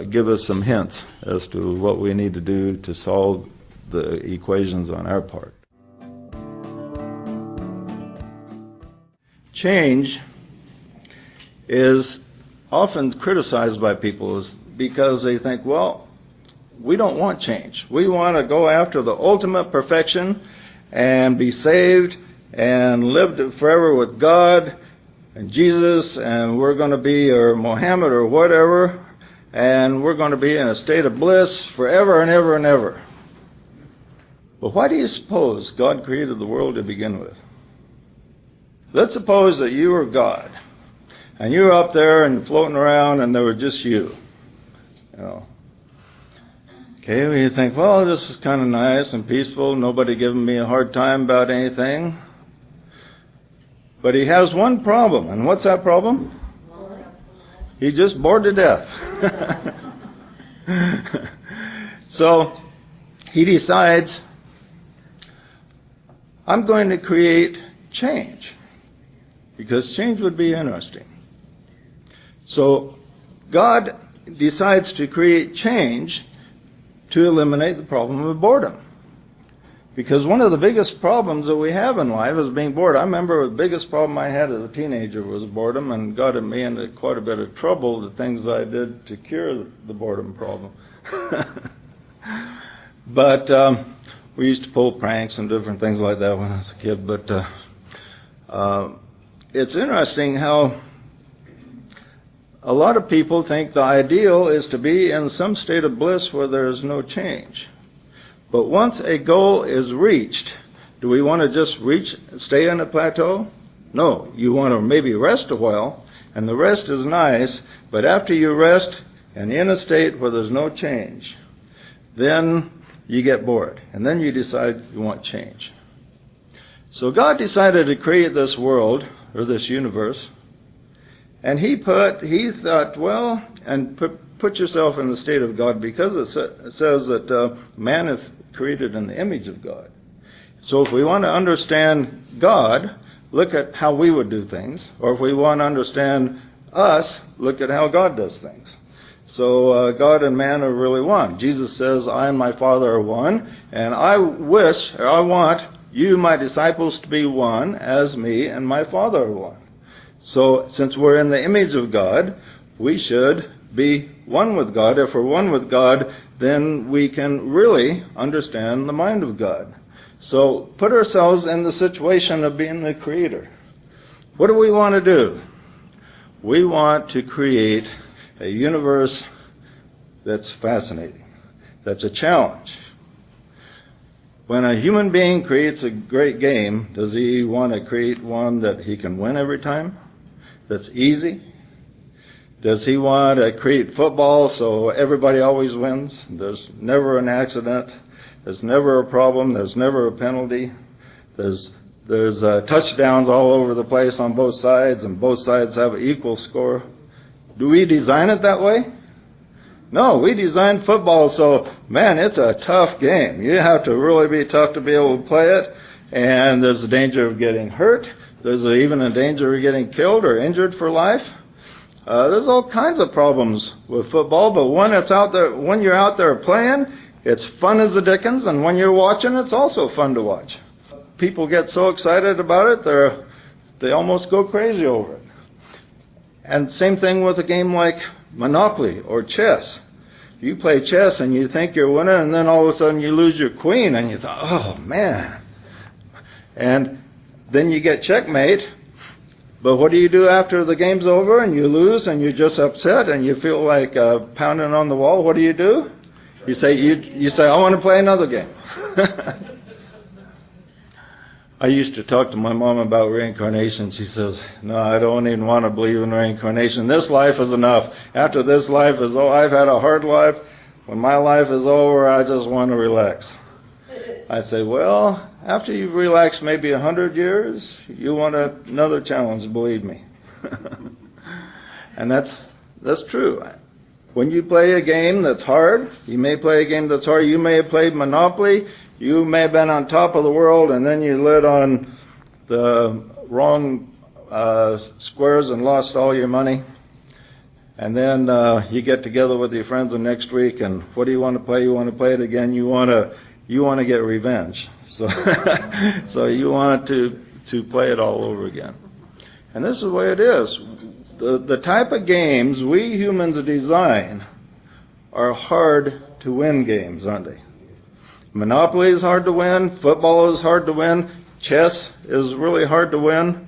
give us some hints as to what we need to do to solve the equations on our part. Change is often criticized by people because they think, well, we don't want change. We want to go after the ultimate perfection and be saved and live forever with God and Jesus, and we're going to be, or Mohammed or whatever, and we're going to be in a state of bliss forever and ever and ever. But why do you suppose God created the world to begin with? Let's suppose that you were God, and you were up there and floating around, and there were just you. Okay, well, you think, well, this is kind of nice and peaceful, nobody giving me a hard time about anything. But he has one problem, and what's that problem? He's just bored to death. So he decides, I'm going to create change, because change would be interesting. So God decides to create change to eliminate the problem of boredom. Because one of the biggest problems that we have in life is being bored. I remember the biggest problem I had as a teenager was boredom, and got me into quite a bit of trouble, the things I did to cure the boredom problem. But we used to pull pranks and different things like that when I was a kid. But it's interesting how a lot of people think the ideal is to be in some state of bliss where there is no change. But once a goal is reached, do we want to just stay on a plateau? No, you want to maybe rest a while, and the rest is nice, but after you rest and in a state where there's no change, then you get bored, and then you decide you want change. So God decided to create this world, or this universe, and he thought, well, and put yourself in the state of God, because it says that man is created in the image of God. So if we want to understand God, look at how we would do things. Or if we want to understand us, look at how God does things. So God and man are really one. Jesus says, I and my Father are one, and I want you, my disciples, to be one as me and my Father are one. So since we're in the image of God, we should be one with God. If we're one with God, then we can really understand the mind of God. So put ourselves in the situation of being the creator. What do we want to do? We want to create a universe that's fascinating, that's a challenge. When a human being creates a great game, does he want to create one that he can win every time? That's easy? Does he want to create football so everybody always wins? There's never an accident. There's never a problem. There's never a penalty. There's touchdowns all over the place on both sides, and both sides have an equal score. Do we design it that way? No, we designed football so, man, it's a tough game. You have to really be tough to be able to play it, and there's a danger of getting hurt. There's even a danger of getting killed or injured for life. There's all kinds of problems with football, but when you're out there playing, it's fun as the dickens, and when you're watching, it's also fun to watch. People get so excited about it, they almost go crazy over it. And same thing with a game like Monopoly or chess. You play chess and you think you're winning, and then all of a sudden you lose your queen, and you thought, oh man. And then you get checkmate. But what do you do after the game's over and you lose and you're just upset and you feel like pounding on the wall? What do? You say, I want to play another game. I used to talk to my mom about reincarnation. She says, no, I don't even want to believe in reincarnation. This life is enough. After this life is over, I've had a hard life. When my life is over, I just want to relax. I say, well, after you've relaxed maybe 100 years, you want another challenge, believe me. And that's true. When you play a game that's hard, you may play a game that's hard. You may have played Monopoly. You may have been on top of the world, and then you lit on the wrong squares and lost all your money. And then you get together with your friends the next week, and what do you want to play? You want to play it again. You want to get revenge. So, so you want to play it all over again. And this is the way it is. The type of games we humans design are hard to win games, aren't they? Monopoly is hard to win. Football is hard to win. Chess is really hard to win.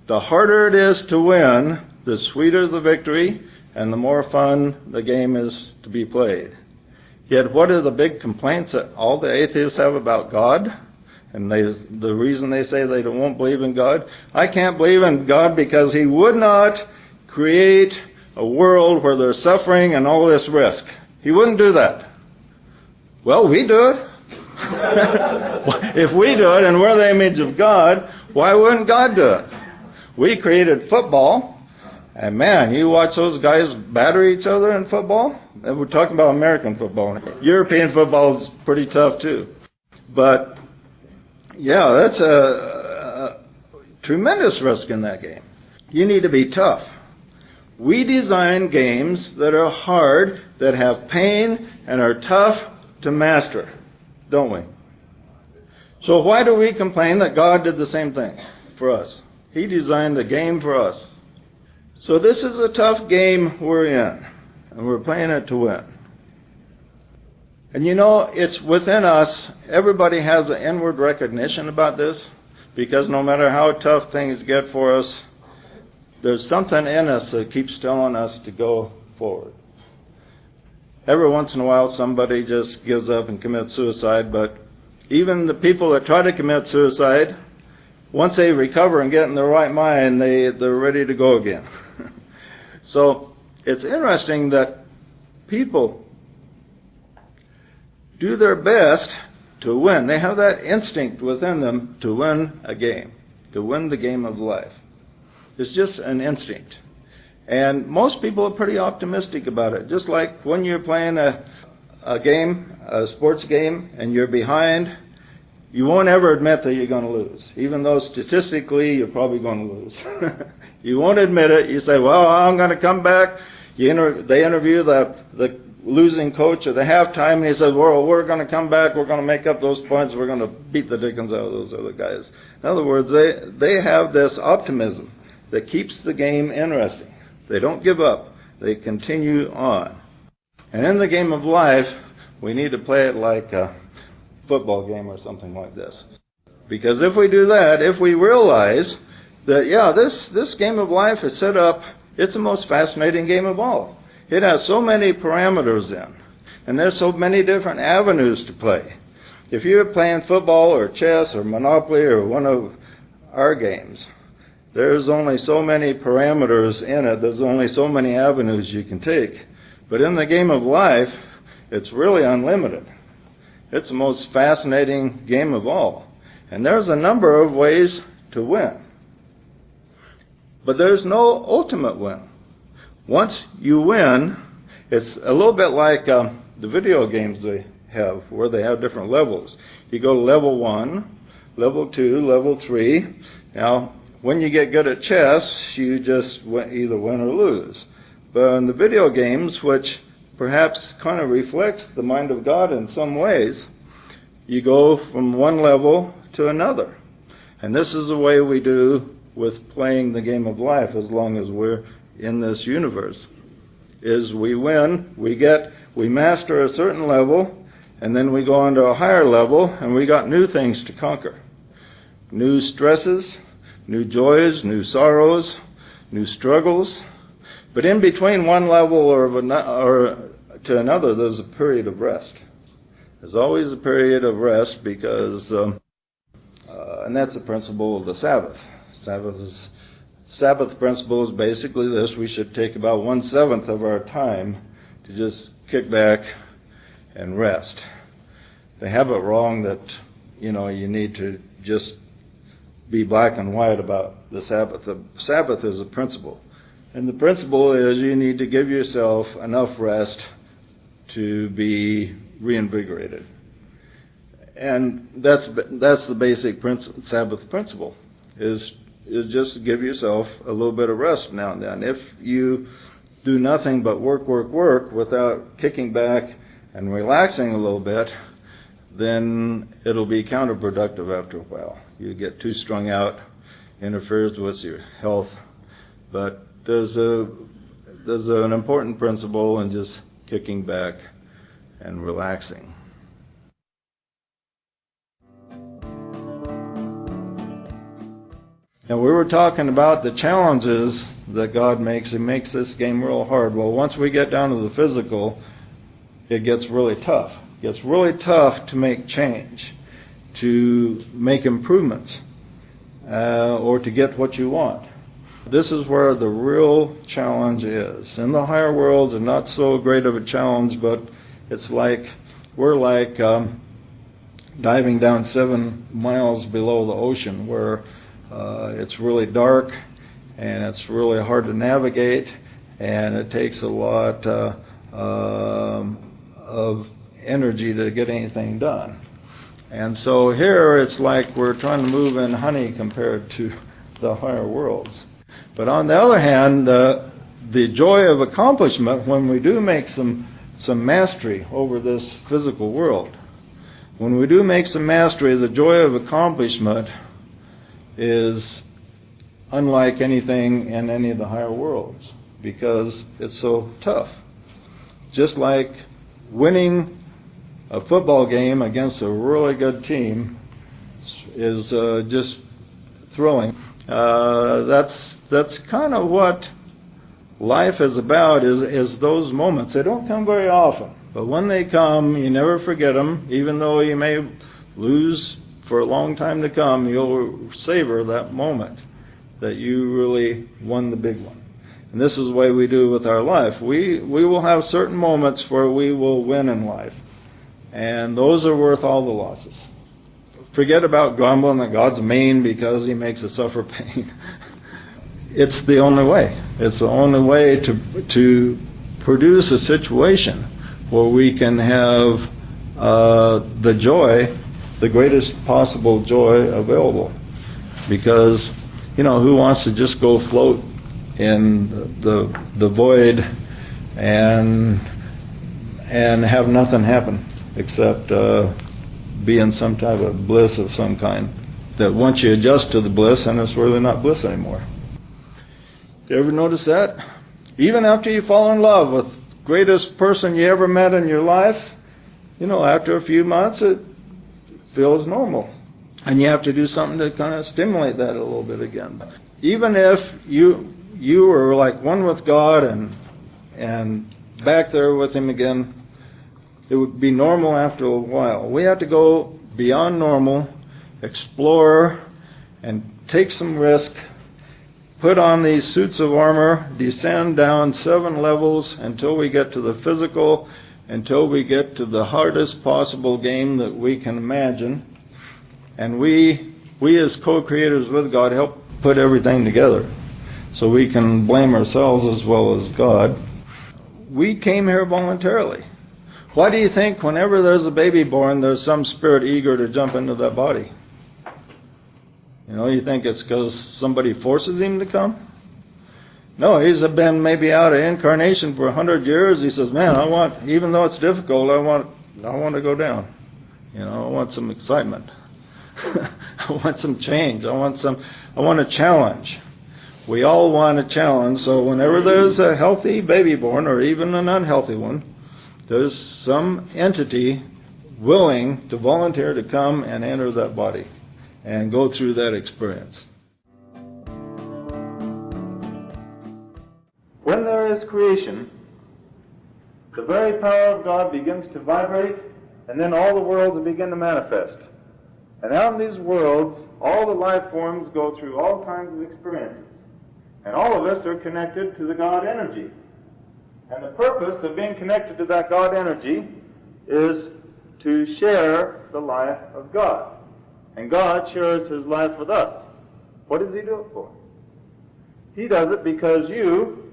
The harder it is to win, the sweeter the victory, and the more fun the game is to be played. Yet what are the big complaints that all the atheists have about God? And the reason they say they won't believe in God? I can't believe in God because He would not create a world where there's suffering and all this risk. He wouldn't do that. Well, we do it. If we do it and we're the image of God, why wouldn't God do it? We created football, and man, you watch those guys batter each other in football. And we're talking about American football. European football is pretty tough too. But yeah, that's a tremendous risk in that game. You need to be tough. We design games that are hard, that have pain, and are tough to master, don't we? So why do we complain that God did the same thing for us? He designed a game for us. So this is a tough game we're in, and we're playing it to win. And you know, it's within us. Everybody has an inward recognition about this, because no matter how tough things get for us, there's something in us that keeps telling us to go forward. Every once in a while, somebody just gives up and commits suicide, but even the people that try to commit suicide, once they recover and get in their right mind, they're ready to go again. So it's interesting that people do their best to win. They have that instinct within them to win a game, to win the game of life. It's just an instinct. And most people are pretty optimistic about it. Just like when you're playing a game, a sports game, and you're behind, you won't ever admit that you're going to lose, even though statistically you're probably going to lose. You won't admit it. You say, well, I'm going to come back. They interview the losing coach at the halftime, and he says, well, we're going to come back. We're going to make up those points. We're going to beat the dickens out of those other guys. In other words, they have this optimism that keeps the game interesting. They don't give up. They continue on. And in the game of life, we need to play it like a football game or something like this. Because if we do that, if we realize that, yeah, this game of life is set up, it's the most fascinating game of all. It has so many parameters in, and there's so many different avenues to play. If you're playing football or chess or Monopoly or one of our games, there's only so many parameters in it. There's only so many avenues you can take. But in the game of life, it's really unlimited. It's the most fascinating game of all. And there's a number of ways to win. But there's no ultimate win. Once you win, It's a little bit like the video games they have, where they have different levels. You go to level 1, level 2, level 3. Now, when you get good at chess, you just either win or lose. But in the video games, which perhaps kind of reflects the mind of God in some ways, you go from one level to another. And this is the way we do with playing the game of life as long as we're in this universe. Is we win, we master a certain level, and then we go on to a higher level, and we got new things to conquer. New stresses, new joys, new sorrows, new struggles. But in between one level or to another, there's a period of rest. There's always a period of rest because, and that's the principle of the Sabbath. Sabbath principle is basically this: we should take about 1/7 of our time to just kick back and rest. They have it wrong that, you need to just be black and white about the Sabbath. The Sabbath is a principle. And the principle is you need to give yourself enough rest to be reinvigorated. And that's the basic Sabbath principle, is just to give yourself a little bit of rest now and then. If you do nothing but work without kicking back and relaxing a little bit, then it'll be counterproductive after a while. You get too strung out, interferes with your health. But there's an important principle in just kicking back and relaxing. Now, we were talking about the challenges that God makes. He makes this game real hard. Well, once we get down to the physical, it gets really tough. It gets really tough to make change, to make improvements, or to get what you want. This is where the real challenge is. In the higher worlds, it's not so great of a challenge, but it's like we're like diving down 7 miles below the ocean, where it's really dark and it's really hard to navigate, and it takes a lot of energy to get anything done. And so here it's like we're trying to move in honey compared to the higher worlds. But on the other hand, the joy of accomplishment when we do make some mastery over this physical world, when we do make some mastery, the joy of accomplishment is unlike anything in any of the higher worlds, because it's so tough. Just like winning a football game against a really good team is just thrilling. That's kind of what life is about, is those moments. They don't come very often, but when they come, you never forget them. Even though you may lose for a long time to come, you'll savor that moment that you really won the big one. And this is the way we do with our life. We will have certain moments where we will win in life, and those are worth all the losses. Forget about grumbling that God's mean because He makes us suffer pain. It's the only way. It's the only way to produce a situation where we can have the joy, the greatest possible joy available. Because, who wants to just go float in the void and have nothing happen except be in some type of bliss of some kind, that once you adjust to the bliss, and it's really not bliss anymore. Do you ever notice that? Even after you fall in love with the greatest person you ever met in your life, after a few months it feels normal. And you have to do something to kind of stimulate that a little bit again. Even if you were like one with God and back there with Him again, it would be normal after a while. We have to go beyond normal, explore, and take some risk, put on these suits of armor, descend down 7 levels until we get to the physical, until we get to the hardest possible game that we can imagine. And we as co-creators with God help put everything together so we can blame ourselves as well as God. we came here voluntarily. Why do you think whenever there's a baby born, there's some spirit eager to jump into that body? You know, you think it's because somebody forces him to come? No, he's been maybe out of incarnation for 100 years. He says, man, even though it's difficult, I want to go down. You know, I want some excitement. I want some change. I want a challenge. We all want a challenge, so whenever there's a healthy baby born, or even an unhealthy one, there's some entity willing to volunteer to come and enter that body and go through that experience. When there is creation, the very power of God begins to vibrate, and then all the worlds begin to manifest. And out in these worlds, all the life forms go through all kinds of experiences. And all of us are connected to the God energy. And the purpose of being connected to that God energy is to share the life of God. And God shares his life with us. What does he do it for? He does it because you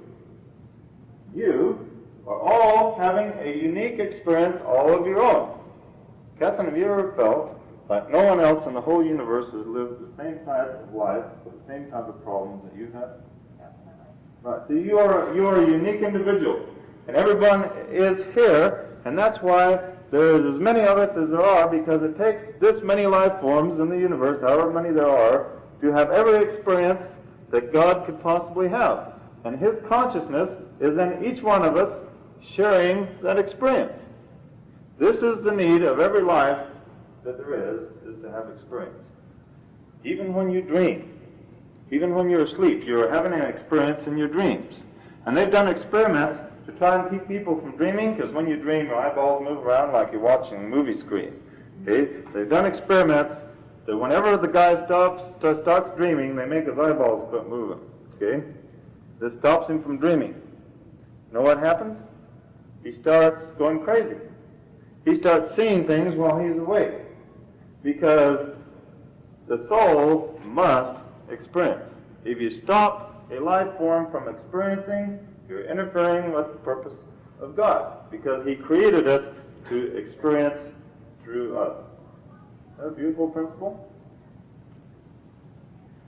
are all having a unique experience all of your own. Catherine, have you ever felt like no one else in the whole universe has lived the same type of life with the same type of problems that you have? Right. So you are a unique individual, and everyone is here, and that's why there is as many of us as there are, because it takes this many life forms in the universe, however many there are, to have every experience that God could possibly have. And his consciousness is in each one of us sharing that experience. This is the need of every life that there is to have experience. Even when you dream, even when you're asleep, you're having an experience in your dreams. And they've done experiments to try and keep people from dreaming, because when you dream, your eyeballs move around like you're watching a movie screen. Okay? They've done experiments that whenever the guy starts dreaming, they make his eyeballs quit moving. Okay? This stops him from dreaming. You know what happens? He starts going crazy. He starts seeing things while he's awake, because the soul must experience. If you stop a life form from experiencing, you're interfering with the purpose of God, because he created us to experience through us. Isn't that a beautiful principle?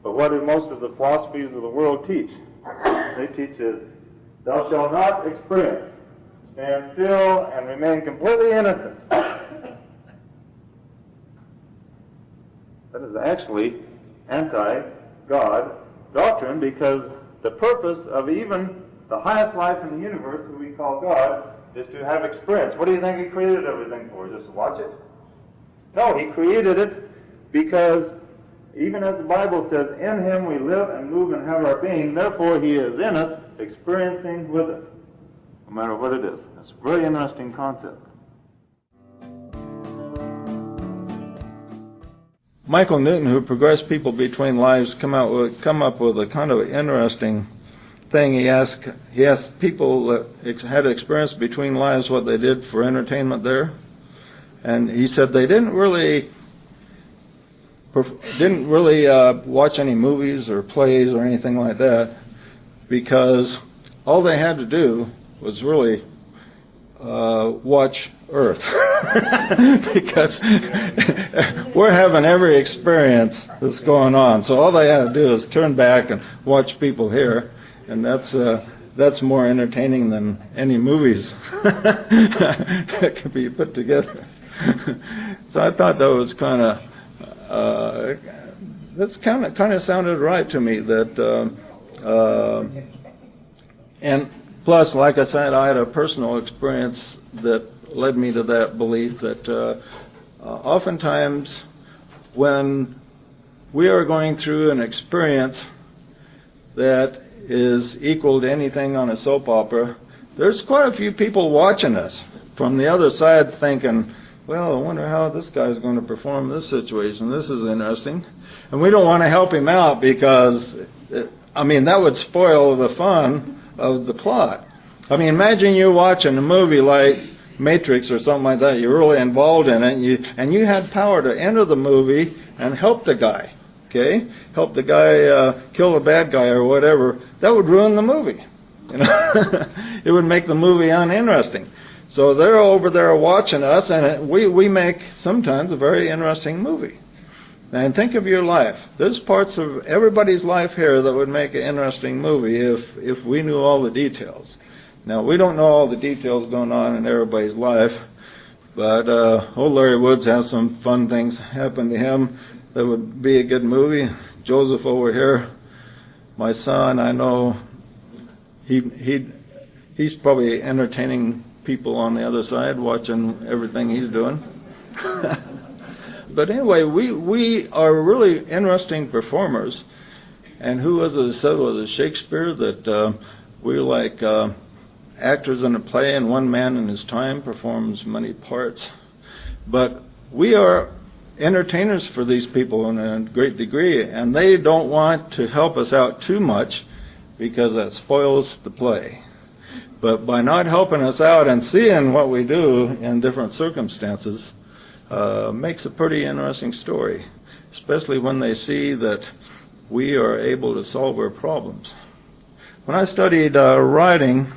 But what do most of the philosophies of the world teach? They teach is, thou shalt not experience. Stand still and remain completely innocent. That is actually anti-God doctrine, because the purpose of even the highest life in the universe, who we call God, is to have experience. What do you think he created everything for? Just to watch it? No, he created it because, even as the Bible says, in him we live and move and have our being, therefore he is in us, experiencing with us, no matter what it is. It's a very interesting concept. Michael Newton, who progressed people between lives, come up with a kind of interesting thing. He asked people that had experience between lives what they did for entertainment there, and he said they didn't really watch any movies or plays or anything like that, because all they had to do was really watch Earth. Because we're having every experience that's going on. So all they have to do is turn back and watch people here, and that's more entertaining than any movies that could be put together. So I thought that was kind of sounded right to me. And plus, like I said, I had a personal experience that led me to that belief that oftentimes when we are going through an experience that is equal to anything on a soap opera, there's quite a few people watching us from the other side thinking, well, I wonder how this guy's going to perform this situation. This is interesting. And we don't want to help him out because, that would spoil the fun of the plot. Imagine you're watching a movie like Matrix or something like that. You're really involved in it, and you had power to enter the movie and help the guy, okay? Help the guy kill the bad guy or whatever. That would ruin the movie. You know, it would make the movie uninteresting. So they're over there watching us, and we make sometimes a very interesting movie. And think of your life. There's parts of everybody's life here that would make an interesting movie if we knew all the details. Now, we don't know all the details going on in everybody's life, but old Larry Woods has some fun things happen to him that would be a good movie. Joseph over here, my son, I know he's probably entertaining people on the other side watching everything he's doing. But anyway, we are really interesting performers. And who was it that said, was it Shakespeare, that we're like actors in a play and one man in his time performs many parts. But we are entertainers for these people in a great degree, and they don't want to help us out too much because that spoils the play. But by not helping us out and seeing what we do in different circumstances, makes a pretty interesting story, especially when they see that we are able to solve our problems. When I studied writing,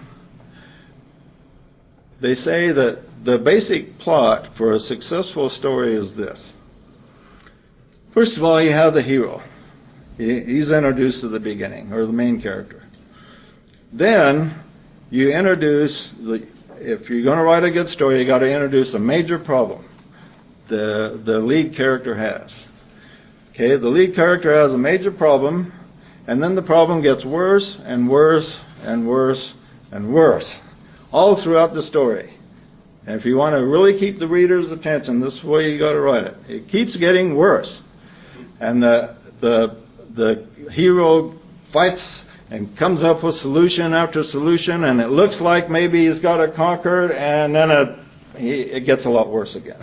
they say that the basic plot for a successful story is this. First of all, you have the hero. He's introduced at the beginning, or the main character. Then you introduce, if you're going to write a good story, you got to introduce a major problem the lead character has. Okay, the lead character has a major problem, and then the problem gets worse and worse and worse and worse, all throughout the story. And if you want to really keep the reader's attention, this is the way you got to write it. It keeps getting worse, and the hero fights and comes up with solution after solution, and it looks like maybe he's got it conquered, and then it gets a lot worse again.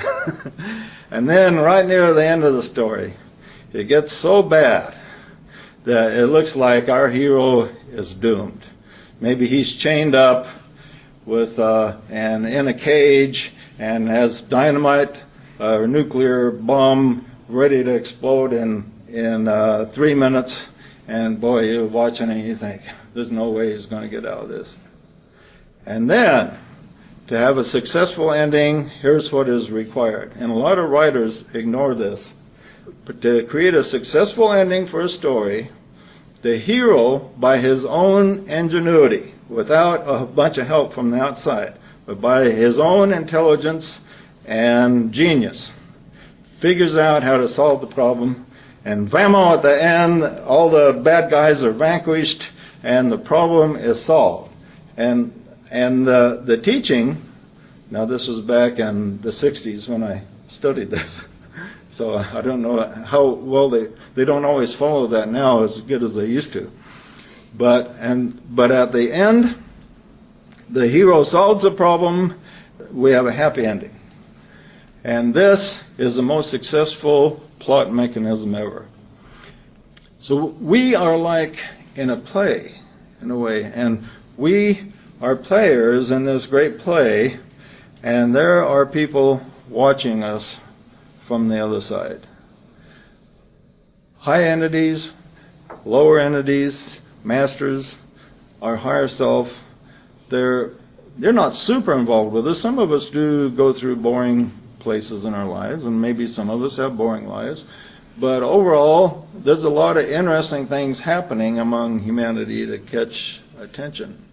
And then right near the end of the story, it gets so bad that it looks like our hero is doomed. Maybe he's chained up with and in a cage and has dynamite or nuclear bomb ready to explode in 3 minutes. And boy, you're watching and you think, there's no way he's going to get out of this. And then, to have a successful ending, here's what is required. And a lot of writers ignore this. But to create a successful ending for a story, the hero, by his own ingenuity, without a bunch of help from the outside, but by his own intelligence and genius, figures out how to solve the problem, and whammo, at the end, all the bad guys are vanquished, and the problem is solved. And the teaching, now this was back in the 60s when I studied this, so I don't know how well they don't always follow that now as good as they used to. But at the end, the hero solves the problem, we have a happy ending. And this is the most successful plot mechanism ever. So we are like in a play, in a way, and we are players in this great play, and there are people watching us from the other side. High entities, lower entities, masters, our higher self, they're not super involved with us. Some of us do go through boring places in our lives, and maybe some of us have boring lives. But overall, there's a lot of interesting things happening among humanity to catch attention.